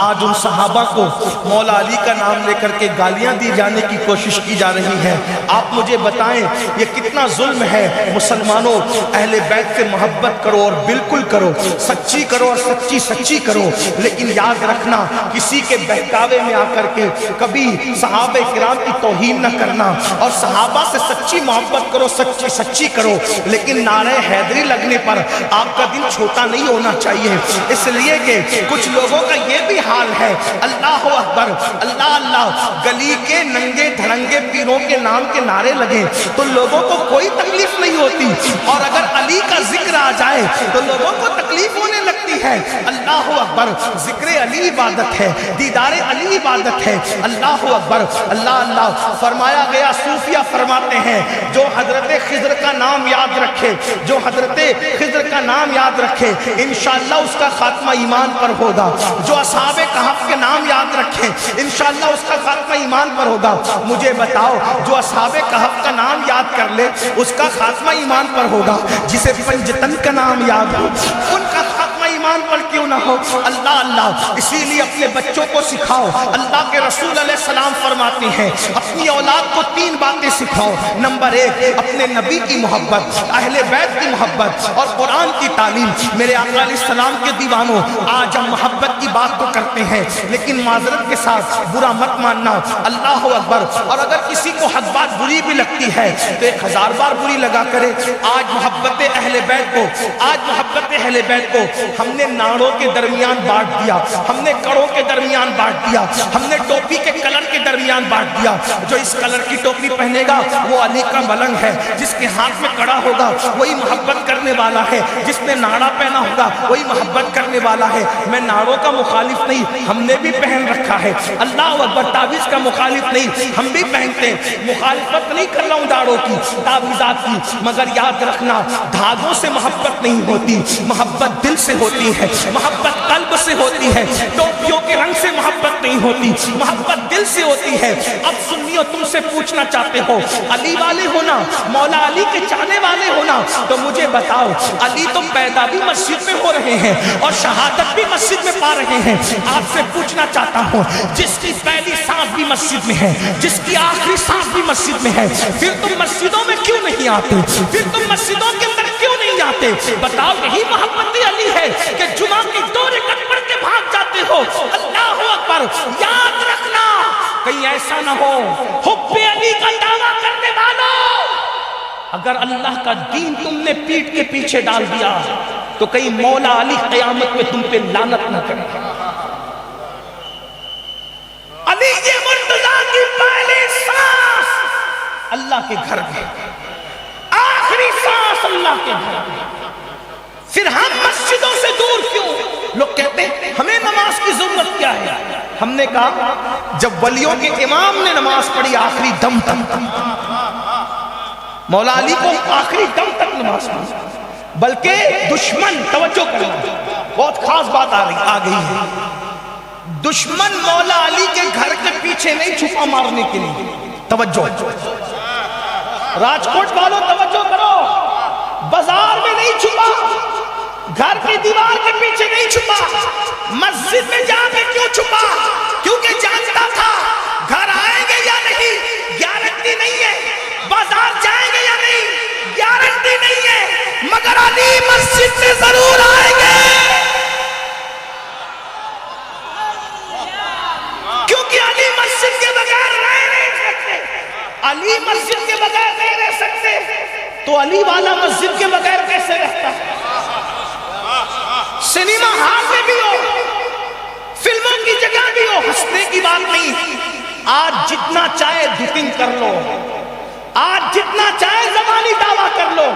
آج ان صحابہ کو مولا علی کا نام لے کر کے گالیاں دی جانے کی کوشش کی جا رہی ہے۔ آپ مجھے بتائیں یہ کتنا ظلم ہے۔ مسلمانوں، اہل بیت سے محبت کرو اور بالکل کرو، سچی کرو اور سچی کرو، لیکن یاد رکھنا کسی کے بہکاوے میں آ کر کے کبھی صحابہ کرام کی توہین نہ کرنا، اور صحابہ سے سچی محبت کرو، سچی کرو، لیکن نعرہ حیدری لگنے پر آپ کا دل چھوٹا نہیں ہونا چاہیے، اس لیے کہ کچھ لوگوں کا یہ بھی حال ہے، اللہ اکبر، اللہ اللہ، گلی کے ننگے دھڑنگے پیروں کے نام کے نعرے لگے تو لوگوں کو کوئی تکلیف نہیں ہوتی، اور اگر علی کا ذکر آ جائے تو لوگوں کو تکلیف ہونے لگتی ہے۔ اللہ اکبر، ذکر علی عبادت ہے، دیدار علی عبادت ہے۔ اللہ اکبر، اللہ اللہ۔ فرمایا گیا، صوفیہ فرماتے ہیں جو حضرت خضر کا نام یاد رکھے، جو حضرت خضر کا نام یاد رکھے، انشاءاللہ اس کا خاتمہ ایمان پر ہوگا، جو اصحاب کہف کے نام یاد رکھے انشاءاللہ اس کا خاتمہ ایمان پر ہوگا۔ مجھے بتاؤ جو اصحاب کہف کا نام یاد کر لے اس کا خاتمہ ایمان پر ہوگا، جسے پنجتن کا نام یاد ہو ان کا خاتمہ ایمان ایمان پر کیوں نہ ہو، اللہ اللہ۔ اسی لیے اپنے بچوں کو سکھاؤ، اللہ کے رسول علیہ السلام فرماتے ہیں اپنی اولاد کو 3 باتیں سکھاؤ۔ نمبر 1 اپنے نبی کی محبت، اہل بیت کی محبت اور قرآن کی تعلیم۔ میرے آقا علیہ السلام کے دیوانوں، آج ہم محبت کی بات تو کرتے ہیں لیکن معذرت کے ساتھ برا مت ماننا، اللہ اکبر۔ اور اگر کسی کو حق بات بری بھی لگتی ہے تو 1000 بار بری لگا کرے۔ آج محبت اہل بیت کو، آج محبت اہل بیت کو ہم نے ناڑوں کے درمیان بانٹ دیا، ہم نے کڑوں کے درمیان بانٹ دیا، ہم نے ٹوپی کے کلر کے درمیان بانٹ دیا۔ جو اس کلر کی ٹوپی پہنے گا وہ علی کا ملنگ ہے، جس کے ہاتھ میں کڑا ہوگا وہی محبت کرنے والا ہے، جس نے ناڑا پہنا ہوگا وہی محبت کرنے والا ہے۔ میں ناڑوں کا مخالف نہیں، ہم نے بھی پہن رکھا ہے، اللہ اکبر۔ تعویذ کا مخالف نہیں، ہم بھی پہنتے ہیں۔ مخالفت نہیں کر رہا ہوں ناڑوں کی، تعویذات کی، مگر یاد رکھنا دھاگوں سے محبت نہیں ہوتی، محبت دل سے ہوتی ہے، محبت قلب سے ہوتی ہے۔ ٹوپیوں کے رنگ سے محبت نہیں ہوتی، محبت دل سے ہوتی ہے۔ اب سنیو، تم سے پوچھنا چاہتے ہو علی والے ہونا، مولا علی کے چاہنے والے ہونا، تو مجھے بتاؤ علی تو پیدا بھی مسجد میں ہو رہے ہیں اور شہادت بھی مسجد میں پا رہے ہیں۔ آپ سے پوچھنا چاہتا ہوں جس کی پہلی سانس بھی مسجد میں ہے، جس کی آخری سانس بھی مسجد میں ہے، پھر تم مسجدوں میں کیوں نہیں آتے؟ پھر تم مسجدوں کے اندر کیوں نہیں آتے؟ بتاؤ یہی محبت علی ہے کہ جمعہ کی 2 رکعت پڑھ کے بھاگ جاتے ہو؟ اللہ اکبر۔ یاد رکھنا کہیں ایسا نہ ہو حب علی کا دعویٰ کرنے والوں، اگر اللہ کا دین تم نے پیٹ کے پیچھے ڈال دیا تو کہیں مولا علی قیامت میں تم پہ لعنت نہ کرے۔ علی یہ مرتضیٰ کی پہلی سانس اللہ کے گھر میں، آخری سانس اللہ کے گھر میں، پھر ہم مسجدوں سے دور کیوں؟ لوگ کہتے ہیں ہمیں نماز کی ضرورت کیا ہے؟ ہم نے کہا جب ولیوں کے امام نے نماز پڑھی آخری دم تک، مولا علی کو آخری دم تک نماز پڑھی، بلکہ دشمن، توجہ کرنا بہت خاص بات آ گئی ہے، دشمن مولا علی کے گھر کے پیچھے نہیں چھپا مارنے کے لیے، توجہ راجکوٹ والوں توجہ کرو، بازار میں نہیں چھپا، گھر کی دیوار کے پیچھے نہیں چھپا، مسجد میں جا کے کیوں چھپا؟ کیونکہ جانتا تھا گھر آئیں گے یا نہیں گارنٹی نہیں ہے، بازار جائیں گے یا نہیں گارنٹی نہیں ہے، مگر علی مسجد میں ضرور آئیں گے، کیونکہ علی مسجد کے بغیر رہ نہیں سکتے، علی مسجد کے بغیر نہیں رہ سکتے، تو علی والا مسجد کے بغیر کیسے رہتا ہے؟ سینما ہال میں بھی ہو، فلموں کی جگہ بھی ہو، ہنسنے کی بات نہیں۔ آج جتنا چاہے دھتنگ کر لو، آج جتنا چاہے زبانی دعویٰ کر لو،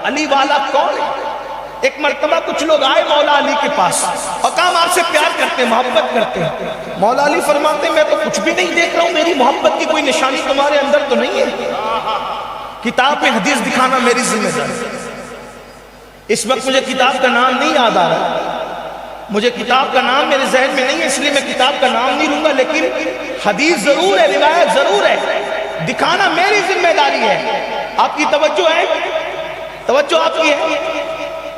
علی والا کون ہے؟ ایک مرتبہ کچھ لوگ آئے مولا علی کے پاس اور کہا ہم آپ سے پیار کرتے ہیں، محبت کرتے ہیں۔ مولا علی فرماتے ہیں میں تو کچھ بھی نہیں دیکھ رہا ہوں، میری محبت کی کوئی نشانی تمہارے اندر تو نہیں ہے، کتاب میں حدیث دکھانا میری ذمہ داری۔ اس وقت مجھے کتاب کا نام نہیں یاد آ رہا، مجھے کتاب کا نام میرے ذہن میں نہیں ہے، اس لیے میں کتاب کا نام نہیں لوں گا، لیکن حدیث ضرور ہے، روایت ضرور ہے، دکھانا میری ذمہ داری ہے۔ آپ کی توجہ ہے؟ توجہ آپ کی ہے؟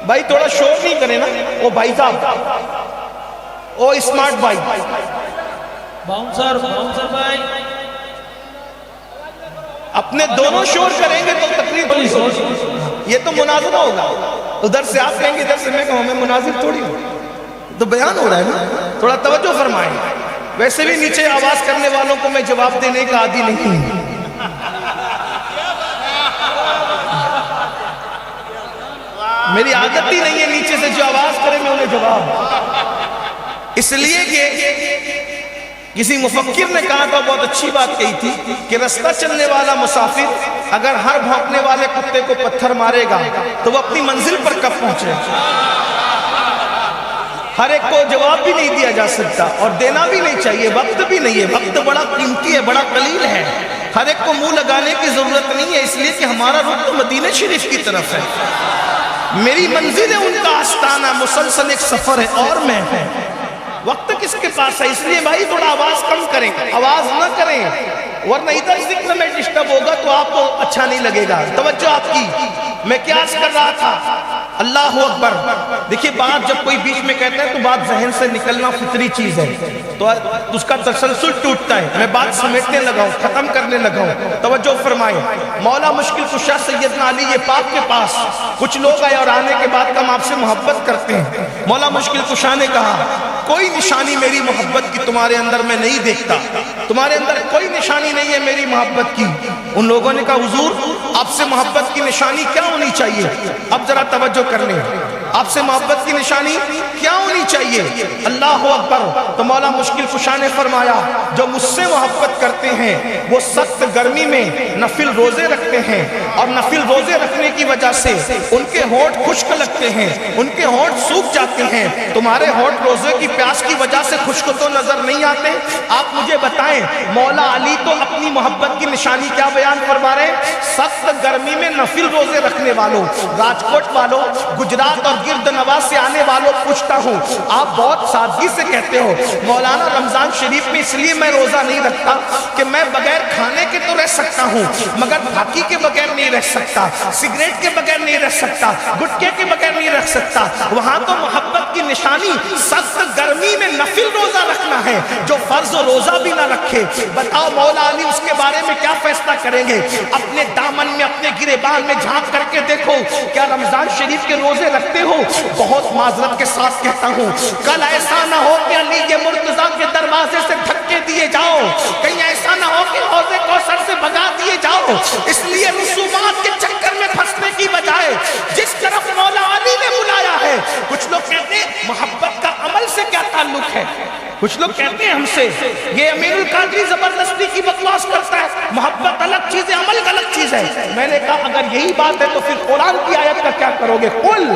بھائی تھوڑا شور نہیں کرے نا، او بھائی صاحب، او اسمارٹ بھائی، باؤنسر بھائی، اپنے دونوں شور کریں گے تو تقریر تھوڑی ہوگی، یہ تو مناظرہ ہوگا، ادھر سے آپ کہیں گے ادھر سے میں کہوں، میں مناظر تھوڑی ہوں، تو بیان ہو رہا ہے نا، تھوڑا توجہ فرمائیں۔ ویسے بھی نیچے آواز کرنے والوں کو میں جواب دینے کا عادی نہیں ہوں، میری عادت ہی نہیں ہے نیچے سے جو آواز کرے میں انہیں جواب، اس لیے کہ کسی مفکر نے کہا تھا، بہت اچھی بات کہی تھی کہ رستہ چلنے والا مسافر اگر ہر بھونکنے والے کتے کو پتھر مارے گا تو وہ اپنی منزل پر کب پہنچے؟ ہر ایک کو جواب بھی نہیں دیا جا سکتا اور دینا بھی نہیں چاہیے، وقت بھی نہیں ہے، وقت بڑا قیمتی ہے، بڑا قلیل ہے، ہر ایک کو منہ لگانے کی ضرورت نہیں ہے، اس لیے کہ ہمارا رخ تو مدینہ شریف کی طرف ہے، میری منزل ہے ان کا آستانہ، مسلسل ایک سفر ہے اور میں ہے، وقت کس کے پاس ہے؟ اس لیے بھائی تھوڑا آواز کم کریں، آواز نہ کریں، ورنہ ادھر ذکر میں ڈسٹرب ہوگا تو آپ کو اچھا نہیں لگے گا۔ توجہ آپ کی، میں کیا عرض کر رہا تھا؟ اللہ اکبر. دیکھیے بات جب کوئی بیچ میں کہتا ہے تو بات ذہن سے نکلنا فطری چیز ہے، تو اس کا تسلسل ٹوٹتا ہے. میں بات سمیٹنے لگا ہوں، ختم کرنے لگا ہوں. توجہ فرمائیں. مولا مشکل کشا سیدنا علی پاک کے پاس کچھ لوگ آئے اور آنے کے بعد ہم آپ سے محبت کرتے ہیں. مولا مشکل کشا نے کہا کوئی نشانی میری محبت کی تمہارے اندر میں نہیں دیکھتا، تمہارے اندر کوئی نشانی نہیں ہے میری محبت کی. ان لوگوں نے کہا حضور آپ سے محبت کی نشانی کیا ہونی چاہیے؟ اب ذرا توجہ کر لیں، آپ سے محبت کی نشانی کیا ہونی چاہیے؟ اللہ اکبر. تو مولا مشکل کشا نے فرمایا جو مجھ سے محبت کرتے ہیں وہ سخت گرمی میں نفل روزے رکھتے ہیں، اور نفل روزے رکھنے کی وجہ سے ان کے ہونٹ خشک لگتے ہیں، ان کے ہونٹ سوکھ جاتے ہیں. تمہارے ہونٹ روزے کی پیاس کی وجہ سے خشک تو نظر نہیں آتے. آپ مجھے بتائیں مولا علی تو اپنی محبت کی نشانی کیا بیان فرما رہے ہیں؟ سخت گرمی میں نفل روزے رکھنے والوں، راجکوٹ والوں، گجرات اور گرد نواز سے آنے والوں پوچھتا ہوں، آپ بہت سادگی سے کہتے ہو مولانا رمضان شریف میں اس لیے میں روزہ نہیں رکھتا کہ میں بغیر کھانے کے تو رہ سکتا ہوں مگر پھاکی کے بغیر نہیں رہ سکتا، سگریٹ کے بغیر نہیں رہ سکتا، گٹکے کے بغیر نہیں رہ سکتا. وہاں تو محبت کی نشانی سخت گرمی میں نفل روزہ رکھنا ہے. جو فرض روزہ بھی نہ رکھے بتاؤ مولا علی اس کے بارے میں کیا فیصلہ کریں گے؟ اپنے دامن میں اپنے گریبان میں جھانک کر کے دیکھو کیا رمضان شریف کے روزے رکھتے ہو؟ بہت معذرت کے ساتھ کہتا ہوں کل ایسا نہ ہو کہ علی کے مرتضیٰ کے دروازے سے دھکے دیے جاؤ، کہیں ایسا نہ ہو کہ حوض کوثر سے بھگا دیے جاؤ. اس لیے رسومات کے چکر میں پھنسنے کی بجائے جس طرف مولا علی نے بلایا ہے. کچھ لوگ کہتے ہیں محبت کا عمل سے کیا تعلق ہے؟ کچھ لوگ کہتے ہیں ہم سے یہ امیر القادری زبردستی کی بکواس کرتا ہے، محبت الگ چیز ہے عمل غلط چیز ہے. میں نے کہا اگر یہی بات ہے تو پھر قرآن کی آیت کا کیا کرو گے؟ قل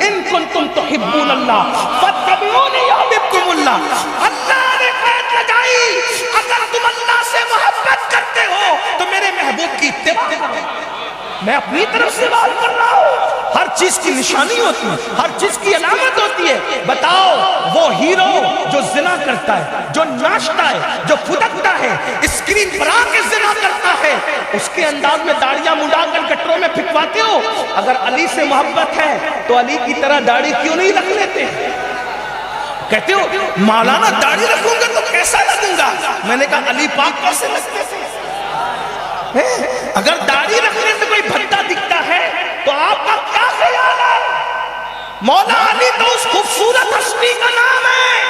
ان کنتم تحبون اللہ فاتبعونی یحببکم اللہ. اللہ نے قید لگائی اگر تم اللہ سے محبت کرتے ہو تو میرے محبوب کی اتباع کرو. میں اپنی طرف سے بات کر رہا ہوں. ہر چیز کی نشانی ہوتی ہے، ہر چیز کی علامت ہوتی ہے. بتاؤ وہ ہیرو جو زنا کرتا ہے، جو ناچتا ہے، جو پھدکتا ہے، اسکرین پر آ کے زنا کرتا ہے، اس کے انداز میں داڑیاں مڈا کر گٹروں میں پھکواتے ہو. اگر علی سے محبت ہے تو علی کی طرح داڑھی کیوں نہیں رکھ لیتے؟ کہتے ہو مولانا داڑھی رکھوں گا تو کیسا لگوں گا؟ میں نے کہا علی پاک کیسے لگتے تھے؟ اگر داڑھی رکھنے سے کوئی بھٹا دکھتا ہے تو آپ کا کیا خیال ہے؟ مولا علی تو اس خوبصورت ہستی کا نام ہے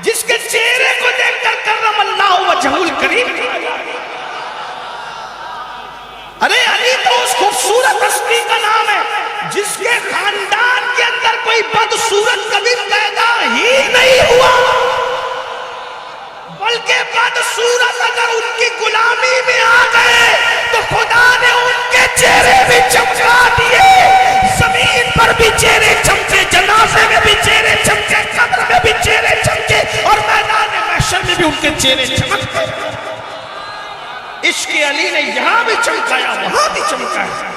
جس کے چہرے کو دیکھ کر کرم اللہ وجہ الکریم. ارے علی تو اس خوبصورت ہستی کا نام ہے جس کے خاندان کے اندر کوئی بدصورت کبھی پیدا ہی نہیں ہوا، بلکہ بدصورت اگر ان کی غلامی میں آ گئے تو خدا نے ان کے چہرے بھی چمکا دیے. زمین پر بھی چہرے چمکے، جنازے میں بھی چہرے چمکے، قبر میں بھی چہرے چمکے، اور میدان محشر میں بھی ان کے چہرے چمکتے. عشق علی نے یہاں بھی چمکایا وہاں بھی چمکایا.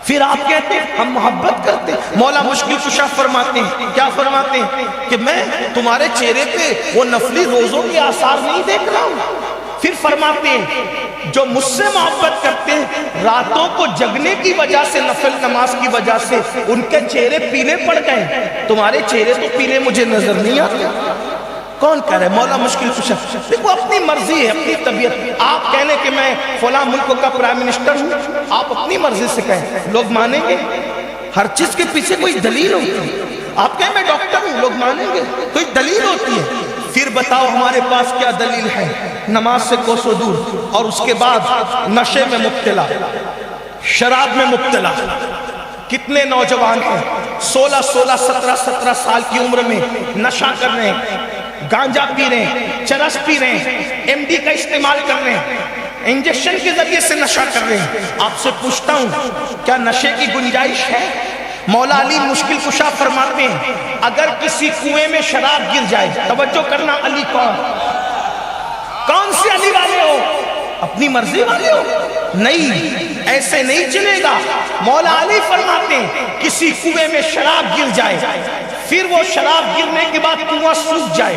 پھر آپ کہتے ہیں ہم محبت کرتے ہیں. مولا مشکل کشا فرماتے ہیں کیا فرماتے ہیں کہ میں تمہارے چہرے پہ وہ نفلی روزوں کے آثار نہیں دیکھ رہا ہوں. پھر فرماتے ہیں جو مجھ سے محبت کرتے ہیں راتوں کو جگنے کی وجہ سے، نفل نماز کی وجہ سے ان کے چہرے پیلے پڑ گئے. تمہارے چہرے تو پیلے مجھے نظر نہیں آتے. کون کہہ رہے ہیں؟ مولا مشکل کشا. دیکھو اپنی مرضی ہے، اپنی طبیعت. آپ کہنے کہ میں فلاں ملک کا پرائم منسٹر ہوں، آپ اپنی مرضی سے کہیں، لوگ مانیں گے؟ ہر چیز کے پیچھے کوئی دلیل ہوتی ہے. آپ کہیں میں ڈاکٹر ہوں، لوگ مانیں گے؟ کوئی دلیل ہوتی ہے. پھر بتاؤ ہمارے پاس کیا دلیل ہے؟ نماز سے کوسوں دور، اور اس کے بعد نشے میں مبتلا، شراب میں مبتلا. کتنے نوجوان ہیں 16 17 سال کی عمر میں نشہ کر رہے ہیں، گانجا پی رہے ہیں، چرس پی رہے ہیں، ایم ڈی کا استعمال کر رہے ہیں، انجیکشن کے ذریعے سے نشہ کر رہے ہیں. آپ سے پوچھتا ہوں کیا نشے کی گنجائش ہے؟ مولا علی مشکل کشا فرماتے ہیں اگر کسی کنویں میں شراب گر جائے، توجہ کرنا، علی کون سے علی والے ہو؟ اپنی مرضی والے ہو؟ نہیں، ایسے نہیں چلے گا. مولا علی فرماتے ہیں کسی کنویں میں شراب گر جائے پھر وہ شراب گرنے کے بعد کنواں سوکھ جائے،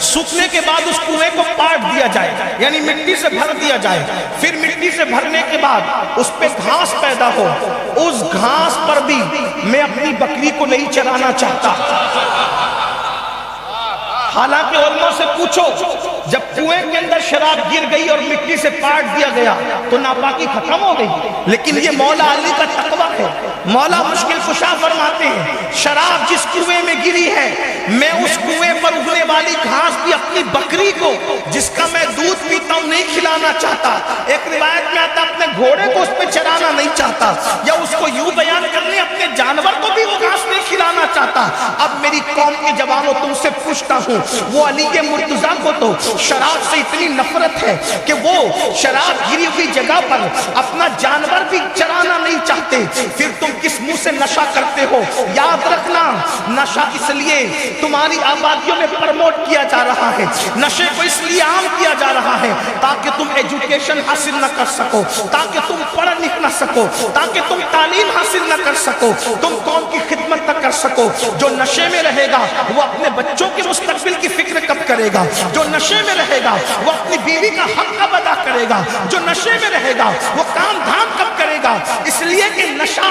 سوکھنے کے بعد اس کنویں کو پاٹ دیا جائے، یعنی مٹی سے بھر دیا جائے، پھر مٹی سے بھرنے کے بعد اس پہ گھاس پیدا ہو، اس گھاس پر بھی میں اپنی بکری کو نہیں چرانا چاہتا۔ حالانکہ علماء سے پوچھو، جب کنویں کے اندر شراب گر گئی اور مٹی سے پاٹ دیا گیا تو ناپاکی ختم ہو گئی، لیکن یہ مولا علی کا تقویٰ ہے۔ مولا مشکل کشا فرماتے ہیں شراب جس کنویں میں گری ہے میں اس کنویں پر اگنے والی گھاس بھی اپنی بکری کو جس کا میں دودھ پیتا ہوں نہیں کھلانا چاہتا۔ ایک روایت میں آتا اپنے گھوڑے کو اس پہ چرانا نہیں چاہتا، یا اس کو یوں بیان کرنے اپنے جانور کو بھی وہ گھاس نہیں کھلانا چاہتا۔ اب میری قوم کے جوانوں تم سے پوچھتا ہوں، وہ علی مرتضیٰ کو تو شراب سے اتنی نفرت ہے کہ وہ شراب گری ہوئی جگہ پر اپنا جانور بھی چرانا نہیں چاہتے، پھر تم کس منہ سے نشہ کرتے ہو؟ یاد رکھنا نشہ اس لیے تمہاری آبادیوں میں پرموٹ کیا جا رہا ہے، نشے کو اس لیے عام کیا جا رہا ہے تاکہ تم ایجوکیشن حاصل نہ کر سکو، تاکہ تم پڑھ لکھ نہ سکو، تاکہ تم تعلیم حاصل نہ کر سکو، تم قوم کی خدمت نہ کر سکو۔ جو نشے میں رہے گا وہ اپنے بچوں کے مستقبل کی فکر کب کرے گا؟ جو نشے میں رہے گا وہ اپنی بیوی کا حق کب ادا کرے گا؟ جو نشے میں رہے گا وہ کام دھام کب کرے گا؟ اس لیے کہ نشہ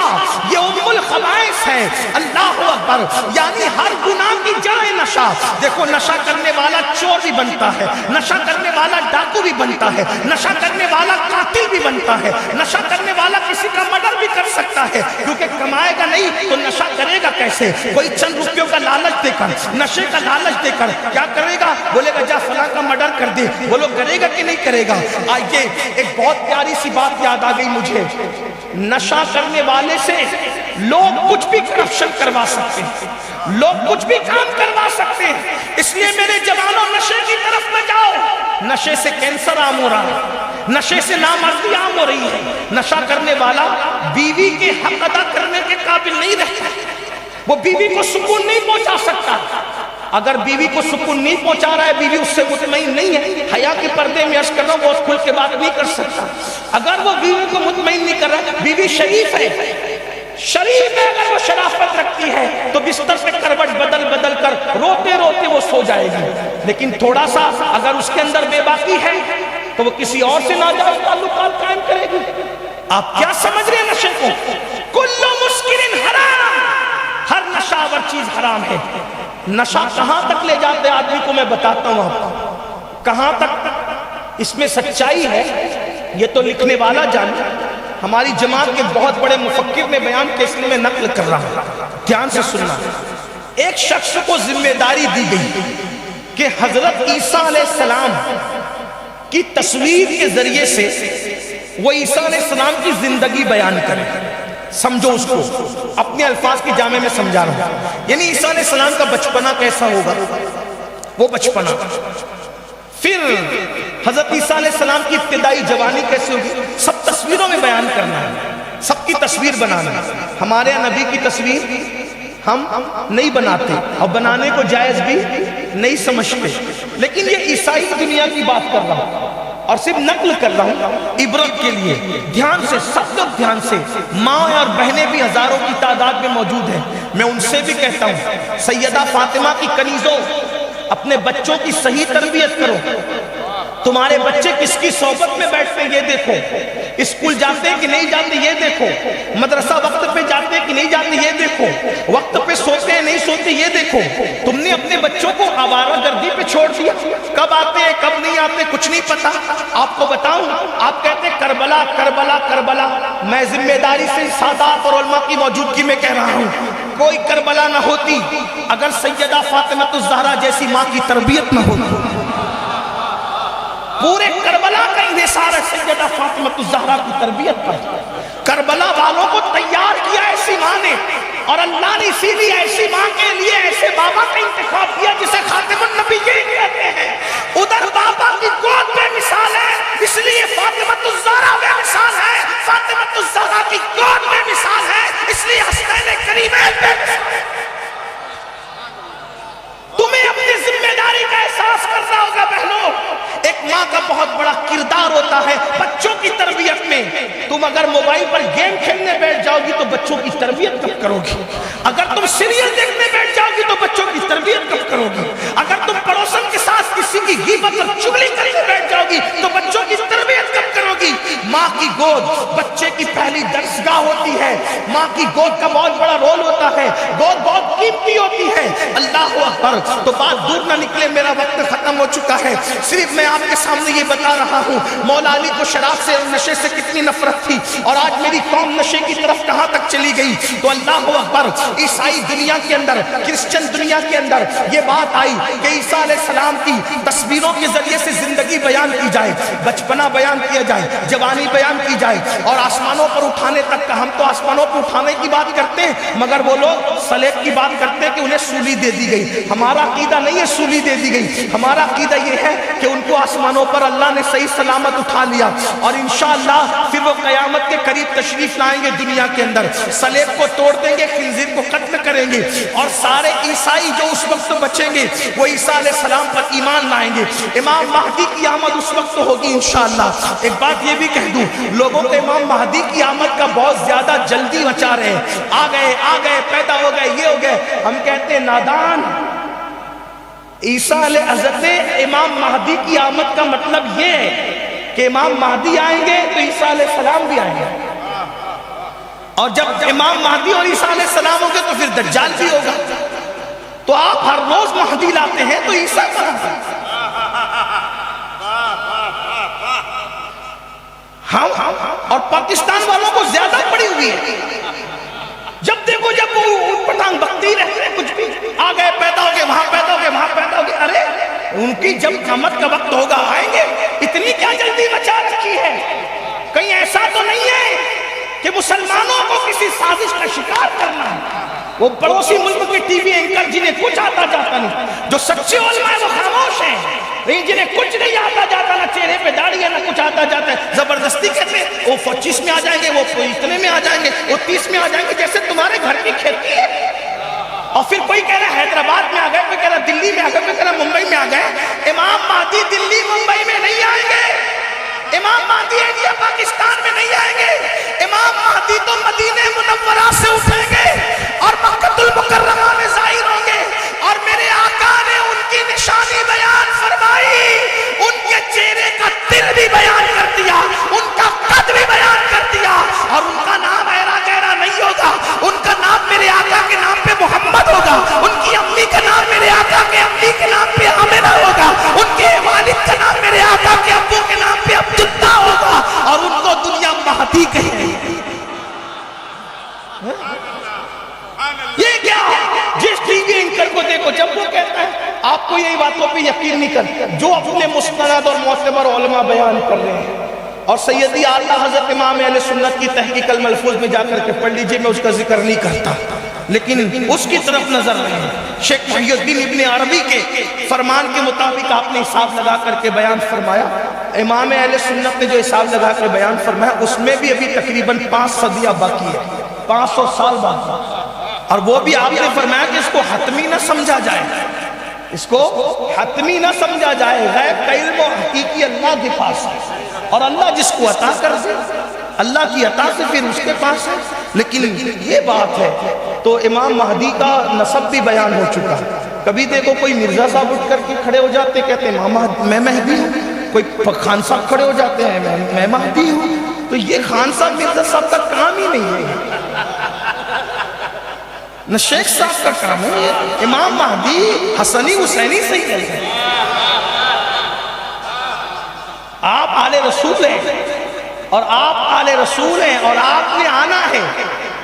یہ ام الخبائث ہے۔ اللہ اکبر، یعنی ہر گناہ کی جڑ نشہ۔ دیکھو نشہ کرنے والا چور بھی بنتا ہے، نشہ کرنے والا ڈاکو بھی بنتا ہے، نشہ کرنے والا قاتل بھی بنتا ہے، نشہ کرنے والا کسی کا مرڈر بھی کر سکتا ہے، کیونکہ کمائے گا نہیں تو نشہ کرے گا کیسے؟ کوئی چند روپیوں کا لالچ دے کر، نشے کا لالچ دے کر کیا کرے گا؟ بولے گا جا فلاں کا مرڈر کر دے، بولو کرے گا کہ نہیں کرے گا؟ آئیے ایک بہت پیاری سی بات یاد آ گئی مجھے، نشہ کرنے والے سے لوگ کچھ بھی کرپشن کروا سکتے ہیں، لوگ کچھ بھی کام کروا سکتے ہیں، اس لیے میرے جوانوں نشے کی طرف نہ جاؤ۔ نشے سے کینسر عام ہو رہا ہے، نشے سے نامردی عام ہو رہی ہے۔ نشہ کرنے والا بیوی کے حق ادا کرنے کے قابل نہیں رہتا، وہ بیوی کو سکون نہیں پہنچا سکتا۔ اگر بیوی کو سکون نہیں پہنچا رہا ہے، بیوی اس سے مطمئن نہیں ہے، حیا کے پردے میں عرض کر رہا ہوں وہ اس کھل کے بات نہیں کر سکتا۔ اگر وہ بیوی کو مطمئن نہیں کر رہا، بیوی شریف ہے، شریف ہے، اگر وہ شرافت رکھتی ہے تو بستر سے کروٹ بدل بدل کر روتے روتے وہ سو جائے گی، لیکن تھوڑا سا اگر اس کے اندر بے باکی ہے تو وہ کسی اور سے ناجائز تعلقات قائم کرے گی۔ آپ کیا سمجھ رہے ہیں نشے کو؟ کل مسکر حرام، ہر نشاور چیز حرام ہے۔ نشہ کہاں تک لے جاتے آدمی کو میں بتاتا ہوں آپ کو، کہاں تک اس میں سچائی ہے یہ تو لکھنے والا جانے۔ ہماری جماعت کے بہت بڑے مفکر نے بیان کیا، اس لیے میں نقل کر رہا ہوں، دھیان سے سننا۔ ایک شخص کو ذمہ داری دی گئی کہ حضرت عیسیٰ علیہ السلام کی تصویر کے ذریعے سے وہ عیسیٰ علیہ السلام کی زندگی بیان کرے۔ سمجھو اس کو، اپنے الفاظ کی جامع میں سمجھا رہا ہوں، یعنی عیسیٰ علیہ السلام کا بچپنا کیسا ہوگا، وہ بچپنا، پھر حضرت عیسیٰ علیہ السلام کی ابتدائی جوانی کیسے ہوگی، سب تصویروں میں بیان کرنا ہے، سب کی تصویر بنانا ہے۔ ہمارے نبی کی تصویر ہم نہیں بناتے اور بنانے کو جائز بھی نہیں سمجھتے، لیکن یہ عیسائی دنیا کی بات کر رہا ہوں اور صرف نقل کر رہا ہوں عبرت کے لیے۔ دھیان سے، سب لوگ دھیان سے، ماں اور بہنیں بھی ہزاروں کی تعداد میں موجود ہیں، میں ان سے بھی کہتا ہوں سیدہ فاطمہ کی کنیزوں اپنے بچوں کی صحیح تربیت کرو۔ تمہارے بچے کس کی صحبت میں بیٹھتے ہیں یہ دیکھو، اسکول جاتے ہیں کہ نہیں جاتے یہ دیکھو، مدرسہ وقت پہ جاتے ہیں کہ نہیں جاتے یہ دیکھو، وقت پہ سوتے ہیں نہیں سوتے یہ دیکھو۔ تم نے اپنے بچوں کو آوارہ گردی پہ چھوڑ دیا، کب آتے ہیں کب نہیں آتے کچھ نہیں پتا۔ آپ کو بتاؤں، آپ کہتے ہیں کربلا کربلا کربلا، میں ذمہ داری سے سادات اور علماء کی موجودگی میں کہہ رہا ہوں کوئی کربلا نہ ہوتی اگر سیدہ فاطمہ الزہرا جیسی ماں کی تربیت نہ ہوتی۔ پورے کربلا کا انحصار ہے سیدہ فاطمہ الزہرا کی تربیت پر۔ کربلا والوں کو تیار کیا ایسی ماں نے، اور اللہ نے اسی لیے ایسی ماں کے لیے ایسے بابا کا انتخاب کیا جسے خاتم النبیین کہتے ہیں۔ ادھر بابا کی گود میں مثال ہے، اس لیے فاطمہ الزہرا میں مثال ہے، فاطمہ الزہرا کی گود میں مثال ہے، اس لیے حسنین کریمین میں مثال ہے۔ تمہیں اپنی ذمہ داری کا احساس کرنا ہوگا بہنوں۔ ایک ماں کا بہت بڑا کردار ہوتا ہے بچوں کی تربیت میں۔ تم اگر موبائل پر گیم کھیلنے بیٹھ جاؤ گی تو بچوں کی تربیت کب کرو گی؟ اگر تم سیریل دیکھنے بیٹھ جاؤ گی تو بچوں گود بچے کی پہلی درسگاہ ہوتی ہے، ماں کی گود کا بہت بڑا رول ہوتا ہے، گود بہت قیمتی ہوتی ہے۔ اللہ اکبر، تو بات دور نہ نکلے، میرا وقت ختم ہو چکا ہے، صرف میں آپ کے سامنے یہ بتا رہا ہوں مولا علی کو شراب سے اور نشے سے کتنی نفرت تھی، اور آج میری قوم نشے کی طرف کہاں تک چلی گئی۔ تو اللہ اکبر، عیسائی دنیا کے اندر، کرسچن دنیا کے اندر یہ بات آئی کہ عیسیٰ علیہ السلام کی تصویروں کے ذریعے سے زندگی بیان کی جائے، بچپنا بیان کیا جائے، جوانی بیان کی جائے، اور آسمانوں پر اٹھانے تک کا۔ ہم تو آسمانوں پر اٹھانے کی بات کرتے ہیں، مگر وہ لوگ صلیب کی بات کرتے ہیں کہ انہیں سولی دے دی گئی۔ ہمارا عقیدہ نہیں ہے سولی دے دی گئی، ہمارا عقیدہ یہ ہے کہ ان کو آسمانوں پر اللہ نے صحیح سلامت اٹھا لیا، اور انشاءاللہ پھر وہ قیامت کے قریب تشریف لائیں گے دنیا کے اندر، صلیب کو توڑ دیں گے، خنزیر کو قتل کریں گے، اور سارے عیسائی جو اس وقت بچیں گے وہ عیسیٰ علیہ السلام پر ایمان لائیں گے۔ امام مہدی کی آمد اس وقت ہوگی انشاءاللہ۔ ایک بات یہ بھی کہہ دوں، لوگوں کو امام مہدی کی آمد کا بہت زیادہ جلدی مچا رہے ہیں، آ گئے پیدا ہو گئے، یہ ہو گئے۔ ہم کہتے ہیں نادان، عیسیٰ علیہ حضرت امام مہدی کی آمد کا مطلب یہ ہے کہ امام مہدی آئیں گے تو عیسیٰ علیہ السلام بھی آئیں گے، اور جب امام مہدی اور عیسیٰ علیہ السلام ہوں گے تو پھر دجال بھی ہوگا۔ تو آپ ہر روز مہدی لاتے ہیں تو عیسیٰ کہاں ہے؟ ہم اور پاکستان والوں کو زیادہ پڑی ہوئی ہے، جب دیکھو جب وہ پٹانگ بکتی رہتے ہیں، کچھ بھی آ گئے پیدا ہو گئے، وہاں پیدا ہو گئے، وہاں پیدا ہو گئے۔ ارے ان کی جب قیامت کا وقت ہوگا آئیں گے، اتنی کیا جلدی مچا رکھی ہے؟ کہیں ایسا تو نہیں ہے کہ مسلمانوں کو کسی سازش کا شکار کرنا ہے؟ وہ پڑوسی ملک کے ٹی وی اینکر جنہیں کچھ آتا جاتا نہیں، جو سچے علماء وہ خاموش ہیں، لیکن جنہیں کچھ نہیں آتا جاتا، نہ چہرے پہ داڑھی ہے نہ کچھ آتا جاتا ہے، زبردستی کہتے ہیں وہ 25 میں آ جائیں گے، وہ اتنے میں آ جائیں گے، وہ 30 میں آ جائیں گے، جیسے تمہارے گھر کی کھیتی ہے۔ اور پھر کوئی کہہ رہا ہے حیدرآباد میں آ گئے، کوئی کہہ رہا دلی میں آ گئے، کوئی کہہ رہا ممبئی میں آ گئے۔ امام مہدی دلی ممبئی میں نہیں آئیں گے، امام مہدی انڈیا پاکستان میں نہیں آئیں گے، امام مہدی تو مدینہ منورہ سے اٹھیں گے اور مکہ المکرمہ میں ظاہر ہوں گے، اور میرے آقا نے ان کی نشانی بیان فرمائی، ان کے چہرے کا دل بھی بیان کر دیا، ان کا قد بھی بیان کر دیا، اور ان کا نام ایرا گیرا نہیں ہوگا، ان کا نام میرے آقا کے نام پہ محمد ہوگا، ان کی امی کا نام میرے آقا کے امی کے نام پہ آمنہ ہوگا، ان کے والد کا نام میرے آقا کے ابو کے نام پہ عبداللہ ہوگا، اور ان کو دنیا مہدی کہے گی۔ یہ کیا جس ٹی وی اینکر کو دیکھو جب وہ کہتا ہے آپ کو یہی باتوں پہ یقین نہیں کرتا، جو اپنے مستند اور معتبر علماء بیان کر رہے ہیں، اور سیدی اعلیٰ حضرت امام اہل سنت کی تحقیق الملفوظ میں جا کر کے پڑھ لیجئے، میں اس کا ذکر نہیں کرتا، لیکن اس کی طرف نظر رہے۔ شیخ محی الدین ابن عربی کے فرمان کے مطابق آپ نے حساب لگا کر کے بیان فرمایا، امام اہل سنت نے جو حساب لگا کر بیان فرمایا اس میں بھی ابھی تقریباً 5 صدیاں باقی ہے، 500 سال باقی، اور وہ بھی آپ نے فرمایا کہ اس کو حتمی نہ سمجھا جائے، اس کو حتمی نہ سمجھا جائے، غیب کا علم و حقیقی اللہ کے پاس ہے، اور اللہ جس کو عطا کر دے اللہ کی عطا سے پھر اس کے پاس ہے۔ لیکن یہ بات ہے تو امام مہدی کا نسب بھی بیان ہو چکا ہے۔ کبھی دیکھو کوئی مرزا صاحب اٹھ کر کے کھڑے ہو جاتے کہتے ہیں میں مہدی ہوں، کوئی خان صاحب کھڑے ہو جاتے ہیں میں مہدی ہوں، تو یہ خان صاحب مرزا صاحب کا کام ہی نہیں ہے، نہ شیخ صاحب کا کام ہے، امام مہدی حسنی حسینی سے ہی ہے، آپ آل رسول ہیں اور آپ آل رسول ہیں اور آپ نے آنا ہے۔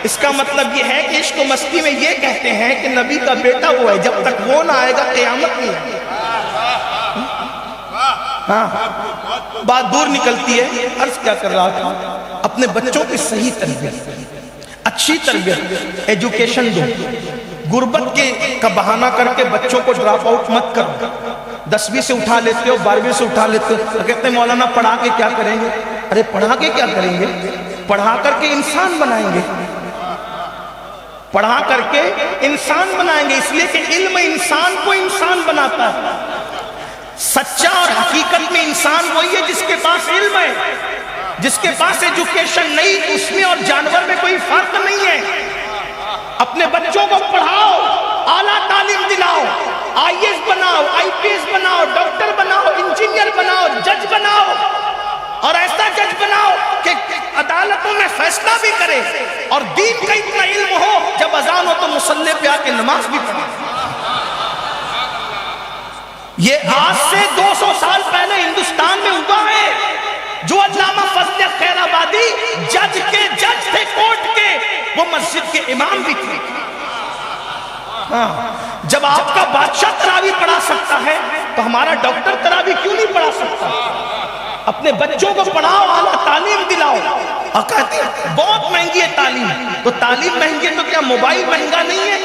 اس کا مطلب یہ ہے کہ عشق و مستی میں یہ کہتے ہیں کہ نبی کا بیٹا وہ ہے، جب تک وہ نہ آئے گا قیامت نہیں ہے۔ ہاں بات دور نکلتی ہے، عرض کیا کر رہا تھا، اپنے بچوں کی صحیح تربیت، اچھی تربیت، ایجوکیشن دو، غربت کا بہانہ کر کے بچوں کو ڈراپ آؤٹ مت کرو، 10ویں سے اٹھا لیتے ہو، 12ویں سے اٹھا لیتے ہو، کہتے ہیں مولانا پڑھا کے کیا کریں گے؟ ارے پڑھا کے کیا کریں گے؟ پڑھا کر کے انسان بنائیں گے، پڑھا کر کے انسان بنائیں گے، اس لیے کہ علم انسان کو انسان بناتا ہے۔ سچا اور حقیقت میں انسان وہی ہے جس کے پاس علم ہے، جس کے پاس ایجوکیشن نہیں، اس میں اور جانور میں کوئی فرق نہیں ہے۔ اپنے بچوں کو پڑھاؤ، اعلیٰ تعلیم دلاؤ، IAS بناؤ، IPS بناؤ، ڈاکٹر بناؤ، انجینئر بناؤ، جج بناؤ، اور ایسا جج بناؤ کہ عدالتوں میں فیصلہ بھی کرے اور دین کا اتنا علم ہو، جب اذان ہو تو مصلی پہ آ کے نماز بھی پڑھے۔ یہ آج سے 200 سال پہلے ہندوستان میں ہوا ہے، جو علامہ فضل خیر آبادی جج تھے کورٹ کے، وہ مسجد کے امام بھی تھے۔ ہاں، جب آپ کا بادشاہ تراویح پڑھا سکتا ہے تو ہمارا ڈاکٹر تراویح کیوں نہیں پڑھا سکتا؟ اپنے بچوں کو پڑھاؤ، اعلیٰ تعلیم دلاؤ۔ اور کہتے ہیں بہت مہنگی ہے تعلیم، تو تعلیم مہنگی ہے تو کیا موبائل مہنگا نہیں ہے؟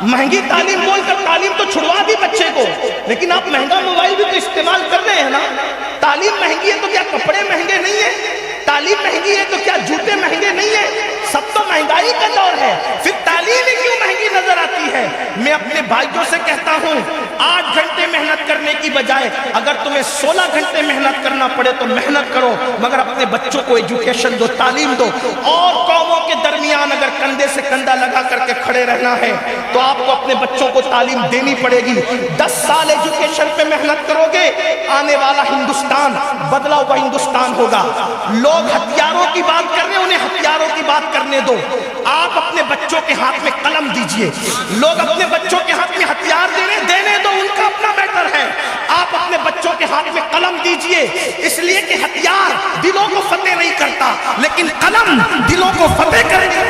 مہنگی تعلیم بول کر تعلیم تو چھڑوا دی بچے کو، لیکن آپ مہنگا موبائل بھی تو استعمال کر رہے ہیں نا۔ تعلیم مہنگی ہے تو کیا کپڑے مہنگے نہیں ہیں؟ تعلیم مہنگی ہے تو کیا جوتے مہنگے نہیں ہیں؟ سب تو مہنگائی کا دور ہے، پھر تعلیم ہی کیوں مہنگی نظر آتی ہے؟ میں اپنے بھائیوں سے کہتا ہوں 8 گھنٹے محنت کرنے کی بجائے اگر تمہیں 16 گھنٹے محنت کرنا پڑے تو محنت کرو، مگر اپنے بچوں کو ایجوکیشن دو، تعلیم دو۔ اور قوموں کے درمیان اگر کندھے سے کندھا لگا کر کے کھڑے رہنا ہے تو آپ کو اپنے بچوں کو تعلیم دینی پڑے گی۔ 10 سال ایجوکیشن پہ محنت کرو گے، آنے والا ہندوستان بدلا ہوا ہندوستان ہوگا۔ لوگ ہتھیاروں کی بات کر رہے ہیں، انہیں ہتھیاروں کی بات کرنے دو۔ آپ اپنے بچوں کے ہاتھ میں قلم دیجئے۔ لوگ اپنے بچوں کے ہاتھ میں ہتھیار دینے دو، ان کا اپنا میٹر ہے۔ آپ اپنے بچوں کے ہاتھ میں قلم دیجئے، اس لیے کہ ہتھیار دلوں کو فتح نہیں کرتا، لیکن قلم دلوں کو فتح کرے گا۔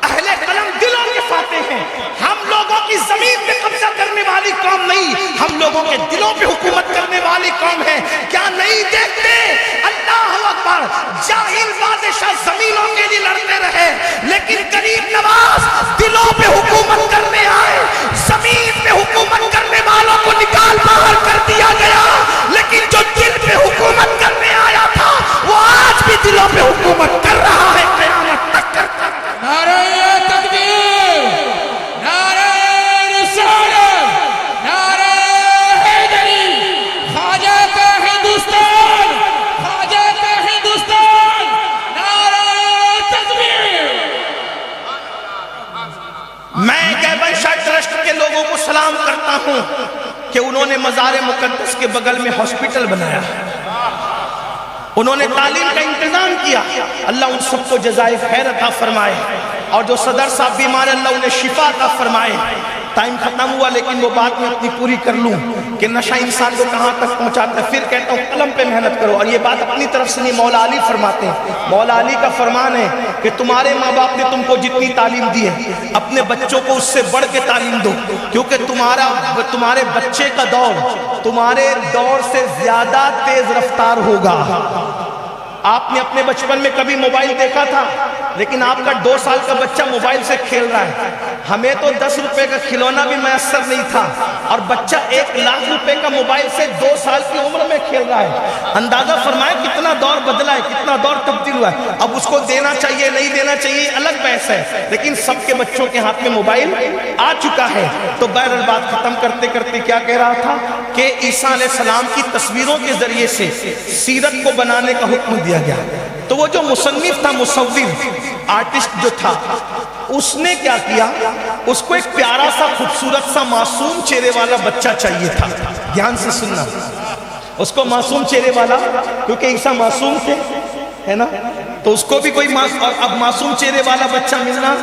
اہل قلم دلوں کے فاتح ہیں۔ ہم لوگوں کی زمین پہ قبضہ کرنے والی قوم نہیں، ہم لوگوں کے دلوں پہ حکومت کرنے والی قوم ہے۔ کیا نہیں دیکھتے؟ اللہ اکبر، جاہل بادشاہ زمینوں کے لیے لڑتے رہے، لیکن غریب نواز دلوں پہ حکومت کرنے آئے۔ زمین پہ حکومت کرنے والوں کو نکال باہر کر دیا گیا، لیکن جو دل پہ حکومت کرنے آیا تھا وہ آج بھی دلوں پہ حکومت کر رہا ہے، قیامت تک کرتا ہے۔ نعرہ تکبیر، نعرہ رسالت، نعرہ حیدری، خواجہ کا ہندوستان، خواجہ کا ہندوستان، نعرہ تکبیر۔ میں گیبن شاہ ٹرسٹ کے لوگوں کو سلام کرتا ہوں کہ انہوں نے مزار مقدس کے بغل میں ہاسپٹل بنایا، انہوں نے تعلیم کا انتظام کیا۔ اللہ ان سب کو جزائے خیر عطا فرمائے، اور جو صدر صاحب بیمار ہیں اللہ انہیں شفا عطا فرمائے۔ ٹائم ختم ہوا لیکن وہ بات میں اپنی پوری کر لوں کہ نشہ انسان کو کہاں تک پہنچاتا ہے۔ پھر کہتا ہوں قلم پہ محنت کرو، اور یہ بات اپنی طرف سے نہیں، مولا علی فرماتے ہیں۔ مولا علی کا فرمان ہے کہ تمہارے ماں باپ نے تم کو جتنی تعلیم دی ہے اپنے بچوں کو اس سے بڑھ کے تعلیم دو، کیونکہ تمہارے بچے کا دور تمہارے دور سے زیادہ تیز رفتار ہوگا۔ آپ نے اپنے بچپن میں کبھی موبائل دیکھا تھا؟ لیکن آپ کا 2 سال کا بچہ موبائل سے کھیل رہا ہے۔ ہمیں تو 10 روپے کا کھلونا بھی میسر نہیں تھا، اور بچہ 1 لاکھ روپے کا موبائل سے 2 سال کی عمر میں کھیل رہا ہے۔ اندازہ فرمائے کتنا دور بدلا ہے، کتنا دور تبدیل ہوا ہے۔ اب اس کو دینا چاہیے نہیں دینا چاہیے الگ بحث ہے، لیکن سب کے بچوں کے ہاتھ میں موبائل آ چکا ہے۔ تو بہرحال بات ختم کرتے کرتے کیا کہہ رہا تھا کہ عیسیٰ علیہ السلام کی تصویروں کے ذریعے سے سیرت کو بنانے کا حکم دیا گیا۔ تو وہ جو مصنف تھا، مصور آرٹسٹ جو تھا، اس نے کیا کیا، اس کو ایک پیارا سا خوبصورت سا معصوم چہرے والا بچہ چاہیے تھا۔ دھیان سے سننا، اس کو معصوم چہرے والا، کیونکہ عیسیٰ معصوم تھے، ہے نا، تو اس کو بھی کوئی اب معصوم چہرے والا بچہ ملنا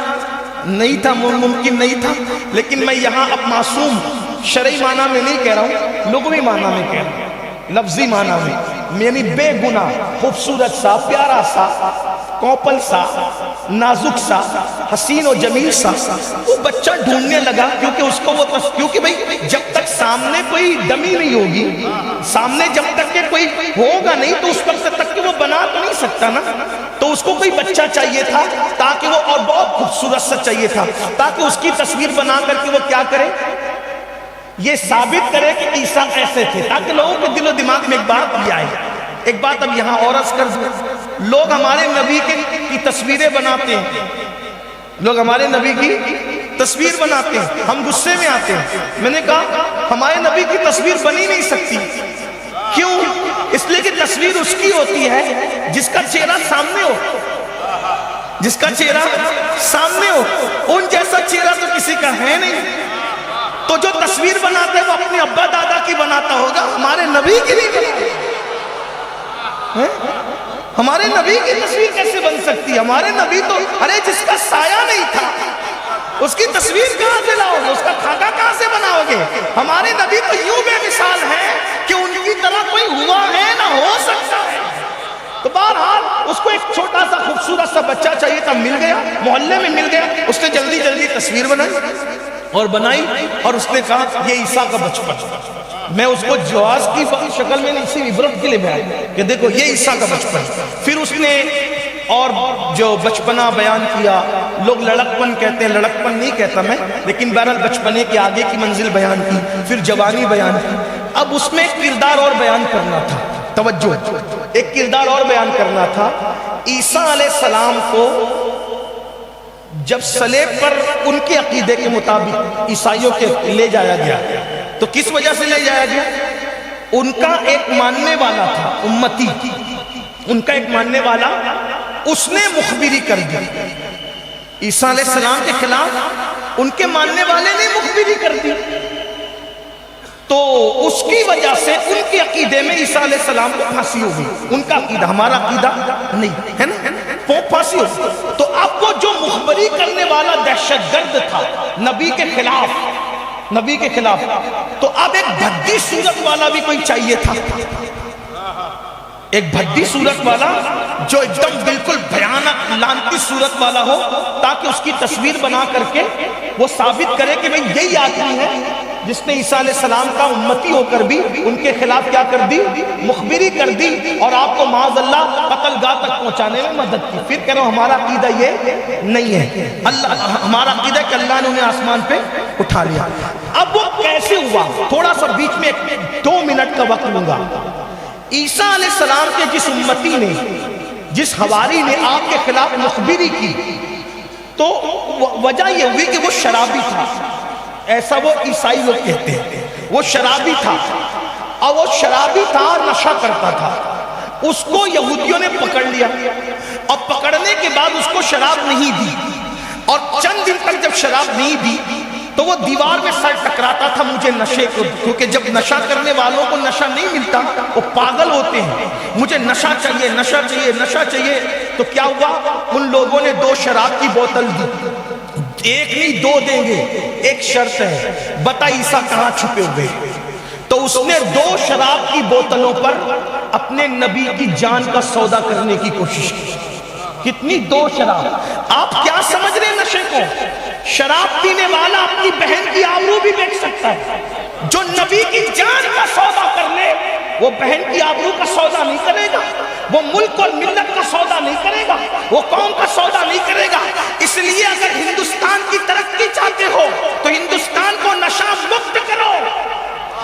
نہیں تھا، ممکن نہیں تھا۔ لیکن میں یہاں اب معصوم شرعی معنی میں نہیں کہہ رہا ہوں، لغوی معنی میں کہہ رہا ہوں، لفظی معنی میں، یعنی بے گناہ، خوبصورت سا، پیارا سا، کوپل سا، نازک سا، حسین و جمیل سا وہ بچہ ڈھونڈنے لگا، کیونکہ اس کو کیونکہ بھئی جب تک سامنے کوئی ڈمی نہیں ہوگی، سامنے جب تک کہ کوئی ہوگا نہیں تو اس وقت تک کہ وہ بنا تو نہیں سکتا نا۔ تو اس کو کوئی بچہ چاہیے تھا تاکہ وہ، اور بہت خوبصورت سا چاہیے تھا تاکہ اس کی تصویر بنا کر کے وہ کیا کرے، یہ ثابت کرے کہ عیسیٰ ایسے تھے، تاکہ لوگوں کے دل و دماغ میں ایک بات بھی آئے۔ ایک بات اب یہاں اور عرض کر دوں، لوگ ہمارے نبی کی تصویریں بناتے ہیں، لوگ ہمارے نبی کی تصویر بناتے ہیں، ہم غصے میں آتے ہیں۔ میں نے کہا ہمارے نبی کی تصویر بنی نہیں سکتی، کیوں؟ اس لیے کہ تصویر اس کی ہوتی ہے جس کا چہرہ سامنے ہو، جس کا چہرہ سامنے ہو۔ ان جیسا چہرہ تو کسی کا ہے نہیں، تو جو تصویر بناتے ہیں وہ اپنے ابا دادا کی بناتا ہوگا، ہمارے نبی کی نہیں بناتا۔ ہمارے نبی کی تصویر کیسے بن سکتی ہے؟ ہمارے نبی تو ارے جس کا سایہ نہیں تھا اس کی تصویر کہاں سے لاؤ گے؟ اس کا خاکہ کہاں سے بناؤ گے؟ ہمارے نبی تو یوں بے مثال ہیں کہ ان کی طرح کوئی ہوا ہے نہ ہو سکتا ہے۔ تو بہرحال اس کو ایک چھوٹا سا خوبصورت سا بچہ چاہیے تھا، مل گیا، محلے میں مل گیا، اس نے جلدی جلدی تصویر بنائی اور اس نے کہا یہ عیسیٰ کا بچپن، میں اس کو جواز کی شکل میں نہیں، صرف عبرت کے لیے بیان کہ دیکھو یہ عیسیٰ کا بچپن۔ پھر اس نے اور جو بچپنا بیان کیا، لوگ لڑکپن کہتے ہیں، لڑکپن نہیں کہتا میں، لیکن بہرحال بچپنے کے آگے کی منزل بیان کی، پھر جوانی بیان کی۔ اب اس میں ایک کردار اور بیان کرنا تھا، توجہ، ایک کردار اور بیان کرنا تھا۔ عیسیٰ علیہ السلام کو جب صلیب پر ان کے عقیدے کے مطابق عیسائیوں کے لے جایا گیا تو کس وجہ سے لے جایا گیا؟ ان کا ایک ماننے والا تھا، امتی، ان کا ایک ماننے والا، اس نے مخبری کر دی عیسیٰ علیہ السلام کے خلاف، ان کے ماننے والے نے مخبری کر دی، تو اس کی وجہ سے ان کے عقیدے میں عیسیٰ علیہ السلام کو پھانسی ہوگی۔ ان کا عقیدہ ہمارا عقیدہ نہیں ہے نا، پھانسی ہوگی۔ تو اب وہ جو مخبری کرنے والا دہشت گرد تھا نبی کے خلاف، تو اب ایک بھدی صورت والا بھی کوئی چاہیے تھا، ایک بھدی صورت والا جو ایک دم بالکل بھیانک لانتی صورت والا ہو، تاکہ اس کی تصویر بنا کر کے وہ ثابت کرے کہ بھئی یہی آدمی ہے جس نے عیسیٰ علیہ السلام کا امتی ہو کر بھی ان کے خلاف کیا کر دی؟ مخبری کر دی، اور آپ کو معاذ اللہ قتل گاہ تک پہنچانے میں مدد کی۔ پھر کہہ رہا ہوں ہمارا عقیدہ یہ نہیں ہے، ہمارا عقیدہ کہ اللہ نے انہیں آسمان پہ اٹھا لیا۔ اب وہ کیسے ہوا؟ تھوڑا سا بیچ میں 2 منٹ کا وقت لوں گا۔ عیسیٰ علیہ السلام کے جس امتی نے، جس حواری نے آپ کے خلاف مخبری کی، تو وجہ یہ ہوئی کہ وہ شرابی تھا، ایسا وہ عیسائی لوگ کہتے ہیں، وہ شرابی تھا، اور وہ شرابی تھا اور نشہ کرتا تھا۔ اس کو یہودیوں نے پکڑ لیا، اور پکڑنے کے بعد اس کو شراب نہیں دی، اور چند دن تک جب شراب نہیں دی تو وہ دیوار میں سر ٹکراتا تھا مجھے نشے کو، کیونکہ جب نشہ کرنے والوں کو نشہ نہیں ملتا وہ پاگل ہوتے ہیں، مجھے نشہ چاہیے، نشہ چاہیے، نشہ چاہیے۔ تو کیا ہوا؟ ان لوگوں نے 2 شراب کی بوتل دی، ایک نہیں 2 دیں گے، ایک شرط ہے، بتا عیسیٰ کہاں چھپے ہوئے؟ تو اس نے 2 شراب کی بوتلوں پر اپنے نبی کی جان کا سودا کرنے کی کوشش کی۔ کتنی؟ 2 شراب۔ آپ کیا سمجھ رہے ہیں نشے کو؟ شراب پینے والا اپنی بہن کی آبرو بھی بیچ سکتا ہے، جو نبی کی جان کا سودا کر لے وہ بہن کی آبرو کا سودا نہیں کرے گا، وہ ملک اور ملت کا سودا نہیں کرے گا، وہ قوم کا سودا نہیں کرے گا۔ اس لیے اگر ہندوستان کی ترقی چاہتے ہو تو ہندوستان کو نشہ مکت کرو،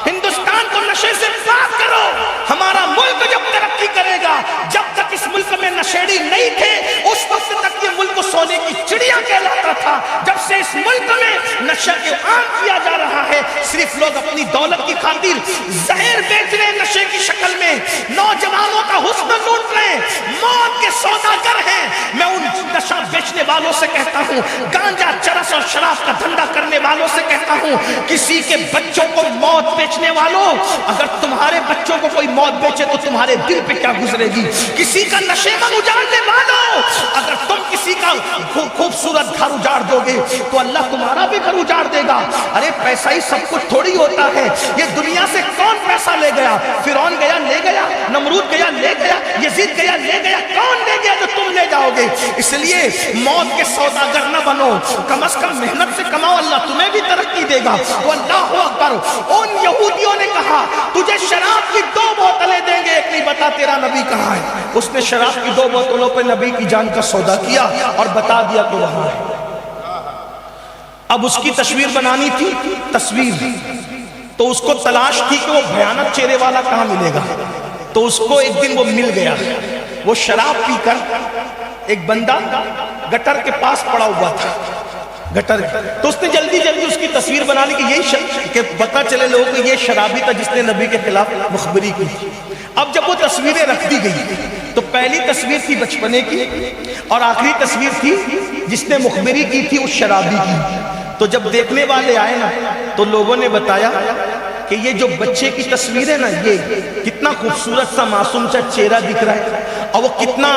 ہندوستان کو نشے سے پاک کرو۔ ہمارا ملک جب ترقی کرے گا، جب تک اس ملک میں نشیڑی نہیں تھے اس وقت تک یہ ملک سونے کی چڑیا کہلاتا تھا۔ جب سے اس ملک میں نشہ کے عام کیا جا رہا ہے، صرف لوگ اپنی دولت کی خاطر زہر بیچ رہے ہیں، نشے کی شکل میں نوجوانوں کا حسن لوٹ رہے ہیں، موت کے سوداگر ہیں۔ میں ان نشہ بیچنے والوں سے کہتا ہوں، گانجا، چرس اور شراب کا دھندا کرنے والوں سے کہتا ہوں، کسی کے بچوں کو موت بیچنے والوں، اگر تمہارے بچوں کو کوئی موت بیچے تو تمہارے دل پہ کیا گزرے گی؟ کسی کا نشے میں اجاڑنے والوں، اگر تم کسی کا خوبصورت گھر اجاڑ دو گے تو اللہ تمہارا بھی گھر اجاڑ دے گا۔ ارے پیسہ ہی سب کچھ تھوڑی ہوتا ہے، یہ دنیا سے کون پیسہ لے گیا؟ فرعون گیا لے گیا، نمرود گیا لے گیا، یزید گیا لے گیا، کون لے گیا جو تم لے جاؤ گے؟ اس لیے موت کے سوداگر نہ بنو، کم از کم محنت سے کماؤ، اللہ تمہیں بھی ترقی دے گا۔ واللہ اکبر۔ ان یہودیوں نے کہا تجھے شراب کی 2 بوتلیں دیں گے، ایک نہیں بتا تیرا نبی کہاں ہے۔ اس نے شراب کی 2 بوتلوں پہ نبی کی جان کا سودا کیا اور بتا دیا کہ وہاں ہے۔ اب اس کی تصویر بنانی تھی، تصویر تو اس کو تلاش تھی کہ وہ بھیانک چہرے والا کہاں ملے گا، تو اس کو ایک دن وہ مل گیا۔ وہ شراب پی کر ایک بندہ گٹر کے پاس پڑا ہوا تھا، گٹر، تو اس نے جلدی جلدی اس کی تصویر بنا لی کہ یہی کہ پتہ چلے لوگوں کو یہ شرابی تھا جس نے نبی کے خلاف مخبری کی۔ اب جب وہ تصویریں رکھ دی گئی تو پہلی تصویر تھی بچپنے کی اور آخری تصویر تھی جس نے مخبری کی تھی اس شرابی کی۔ تو جب دیکھنے والے آئے نا تو لوگوں نے بتایا کہ کہ یہ جو بچے کی تصویر ہے نا، یہ کتنا خوبصورت سا معصوم سا چہرہ دکھ رہا ہے، اور وہ کتنا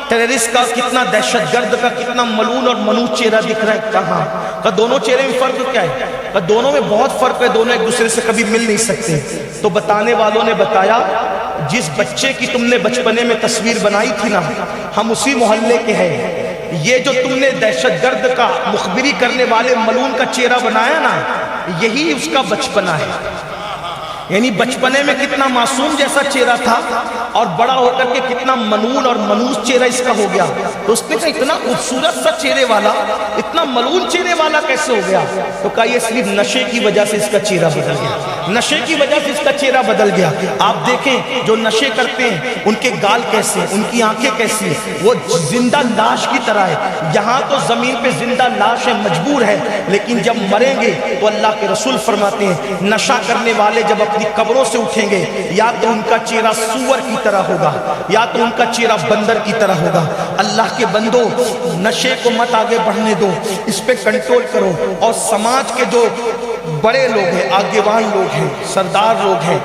ٹیررسٹ کا، کتنا دہشت گرد کا، کتنا ملعون اور منحوس چہرہ دکھ رہا ہے. کہاں کہ دونوں چہرے میں فرق کیا ہے؟ کہ دونوں میں بہت فرق ہے، دونوں ایک دوسرے سے کبھی مل نہیں سکتے. تو بتانے والوں نے بتایا جس بچے کی تم نے بچپنے میں تصویر بنائی تھی نا، ہم اسی محلے کے ہیں. یہ جو تم نے دہشت گرد کا، مخبری کرنے والے ملعون کا چہرہ بنایا نا، یہی اس کا بچپنا ہے. یعنی بچپنے میں کتنا معصوم جیسا چہرہ تھا، اور بڑا ہو کر کے کتنا منون اور منوس چہرہ اس کا ہو گیا. تو اس نے کہا اتنا خوبصورت سا چہرے والا، اتنا ملعون چہرے والا کیسے ہو گیا؟ تو کہا یہ صرف نشے کی وجہ سے اس کا چہرہ بدل گیا، نشے کی وجہ سے اس کا چہرہ بدل گیا. آپ دیکھیں جو نشے کرتے ہیں ان کے گال کیسے ہیں، ان کی آنکھیں کیسی ہیں، وہ زندہ لاش کی طرح ہے. یہاں تو زمین پہ زندہ لاش ہے، مجبور ہے، لیکن جب مریں گے تو اللہ کے رسول فرماتے ہیں نشہ کرنے والے جب اپنی قبروں سے اٹھیں گے، یا تو ان کا چہرہ سور کی طرح ہوگا، یا تو ان کا چہرہ بندر کی طرح ہوگا. اللہ کے بندو، نشے کو مت آگے بڑھنے دو، اس پہ کنٹرول کرو. اور سماج کے جو بڑے لوگ ہیں، آگیوان لوگ ہیں، سردار لوگ ہیں،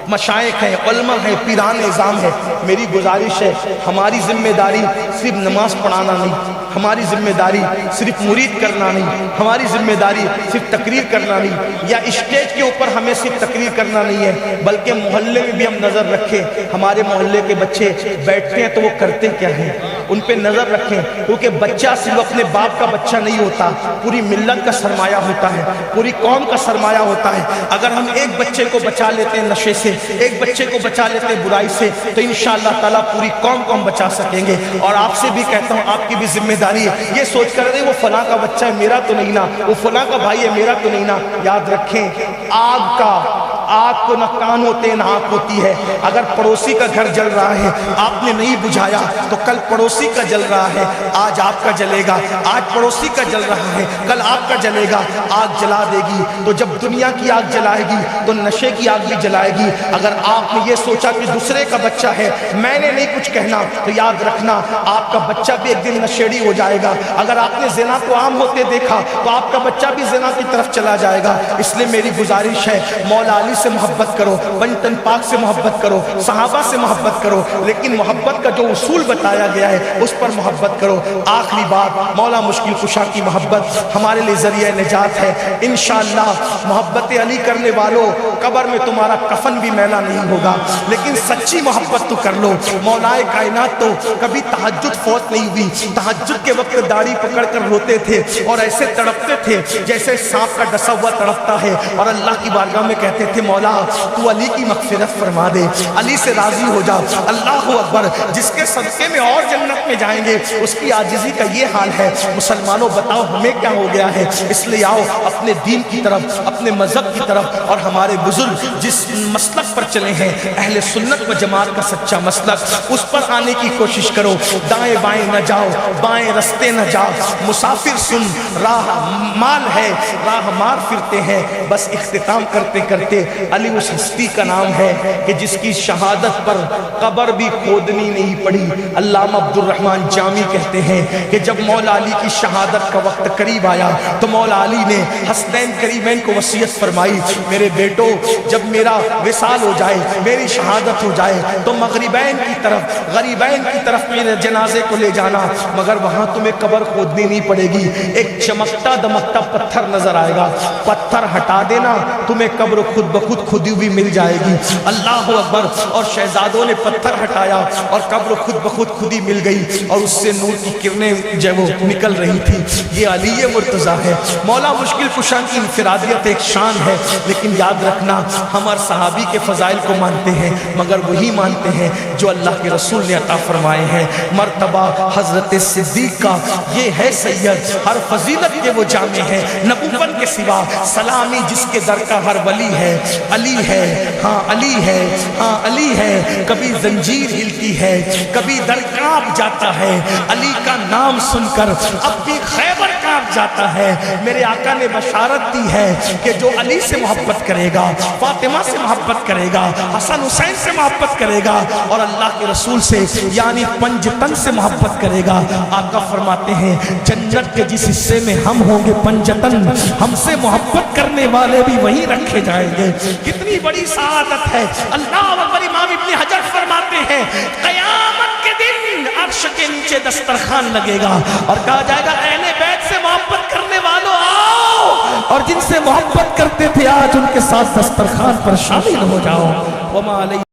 مشائخ ہیں، علماء ہیں، پیران نظام ہے، میری گزارش ہے ہماری ذمہ داری صرف نماز پڑھانا نہیں، ہماری ذمہ داری صرف مرید کرنا نہیں، ہماری ذمہ داری صرف تقریر کرنا نہیں، یا اسٹیج کے اوپر ہمیں صرف تقریر کرنا نہیں ہے، بلکہ محلے میں بھی ہم نظر رکھیں. ہمارے محلے کے بچے بیٹھتے ہیں تو وہ کرتے کیا ہیں، ان پہ نظر رکھیں. کیونکہ بچہ صرف اپنے باپ کا بچہ نہیں ہوتا، پوری ملت کا سرمایہ ہوتا ہے، پوری قوم کا سرمایہ ہوتا ہے. اگر ہم ایک بچے کو بچا لیتے ہیں نشے سے، ایک بچے کو بچا لیتے ہیں برائی سے، تو انشاءاللہ تعالیٰ پوری قوم کو ہم بچا سکیں گے. اور آپ سے بھی کہتا ہوں، آپ کی بھی ذمہ داری ہے، یہ سوچ کر رہے وہ فلاں کا بچہ ہے میرا تو نہیں نا، وہ فلاں کا بھائی ہے میرا تو نہیں نا. یاد رکھیں آگ کو نہ کان ہوتے نہ آنکھ ہوتی ہے. اگر پڑوسی کا گھر جل رہا ہے، آپ نے نہیں بجھایا تو کل پڑوسی کا جل رہا ہے، آج آپ کا جلے گا. آج پڑوسی کا جل رہا ہے، کل آپ کا جلے گا. آگ جلا دے گی تو جب دنیا کی آگ جلائے گی تو نشے کی آگ بھی جلائے گی. اگر آپ نے یہ سوچا کہ دوسرے کا بچہ ہے، میں نے نہیں کچھ کہنا، تو یاد رکھنا آپ کا بچہ بھی ایک دن نشیڑی ہو جائے گا. اگر آپ نے زنا کو عام ہوتے دیکھا تو آپ کا بچہ بھی زنا کی طرف چلا جائے گا. اس لیے میری گزارش ہے، مولا علی سے محبت کرو، پنجتن پاک سے محبت کرو، صحابہ سے محبت کرو، لیکن محبت کا جو اصول بتایا گیا ہے اس پر محبت کرو. آخری بات، مولا مشکل کشا کی محبت ہمارے لیے ذریعہ نجات ہے. انشاءاللہ محبت علی کرنے والوں، قبر میں تمہارا کفن بھی میلا نہیں ہوگا. لیکن سچی محبت تو کر لو. مولا کائنات تو کبھی تہجد فوت نہیں ہوئی، تہجد کے وقت داڑھی پکڑ کر روتے تھے اور ایسے تڑپتے تھے جیسے سانپ کا ڈسا ہوا تڑپتا ہے، اور اللہ کی بارگاہ میں کہتے تھے مولا تو علی کی مغفرت فرما دے، علی سے راضی ہو جا. اللہ اکبر، جس کے صدقے میں اور جنت میں جائیں گے اس کی عاجزی کا یہ حال ہے. مسلمانوں بتاؤ ہمیں کیا ہو گیا ہے؟ اس لیے آؤ اپنے دین کی طرف، اپنے مذہب کی طرف، اور ہمارے بزرگ جس مسلک پر چلے ہیں، اہل سنت و جماعت کا سچا مسلک، اس پر آنے کی کوشش کرو. دائیں بائیں نہ جاؤ، بائیں رستے نہ جاؤ. مسافر سن، راہ مال ہے، راہ مار پھرتے ہیں. بس اختتام کرتے کرتے، علی اس ہستی کا نام ہے کہ جس کی شہادت پر قبر بھی کھودنی نہیں پڑی. علامہ عبدالرحمن جامی کہتے ہیں کہ جب مولا علی کی شہادت کا وقت قریب آیا تو مولا علی نے حسنین کریمین کو وصیت فرمائی، میرے بیٹو جب میرا وصال ہو جائے، میری شہادت ہو جائے تو مغربین کی طرف، غریبین کی طرف میرے جنازے کو لے جانا، مگر وہاں تمہیں قبر کھودنی نہیں پڑے گی. ایک چمکتا دمکتا پتھر نظر آئے گا، پتھر ہٹا دینا، تمہیں قبر خود بخود کھدی ہوئی مل جائے گی. اللہ اکبر. اور شہزادوں نے پتھر ہٹایا اور قبر خود بخود کھدی مل گئی، اور اس سے نور کی کرنیں جو وہ نکل رہی تھی. یہ علی مرتضیٰ ہے. مولا مشکل کشا کی انفرادیت ایک شان ہے، لیکن یاد رکھنا ہم ہر صحابی کے فضائل کو مانتے ہیں، مگر وہی مانتے ہیں جو اللہ کے رسول نے عطا فرمائے ہیں. مرتبہ حضرت صدیق کا یہ ہے سید، ہر فضیلت کے وہ جامع ہیں، نبوت کے سوا سلامی جس کے در کا ہر ولی ہے. علی ہے، ہاں علی ہے، ہاں علی ہے. کبھی زنجیر ہلتی ہے، کبھی در کانپ جاتا ہے. علی کا نام سن کر اب بھی خیبر کانپ جاتا ہے. میرے آقا نے بشارت دی ہے کہ جو علی سے محبت کرے گا، فاطمہ سے محبت کرے گا، حسن حسین سے محبت کرے گا، اور اللہ کے رسول سے یعنی پنجتن سے محبت کرے گا. آقا فرماتے ہیں جنت کے جس حصے میں ہم ہوں گے پنجتن، ہم سے محبت کرنے والے بھی وہیں رکھے جائیں گے. کتنی بڑی سعادت ہے. اللہ اکبر. امام ابن حجر فرماتے ہیں قیامت کے دن عرش کے نیچے دسترخوان لگے گا اور کہا جائے گا اہل بیت سے محبت کرنے والوں آؤ، اور جن سے محبت کرتے تھے آج ان کے ساتھ دسترخوان پر شامل ہو جاؤ. وما علیہ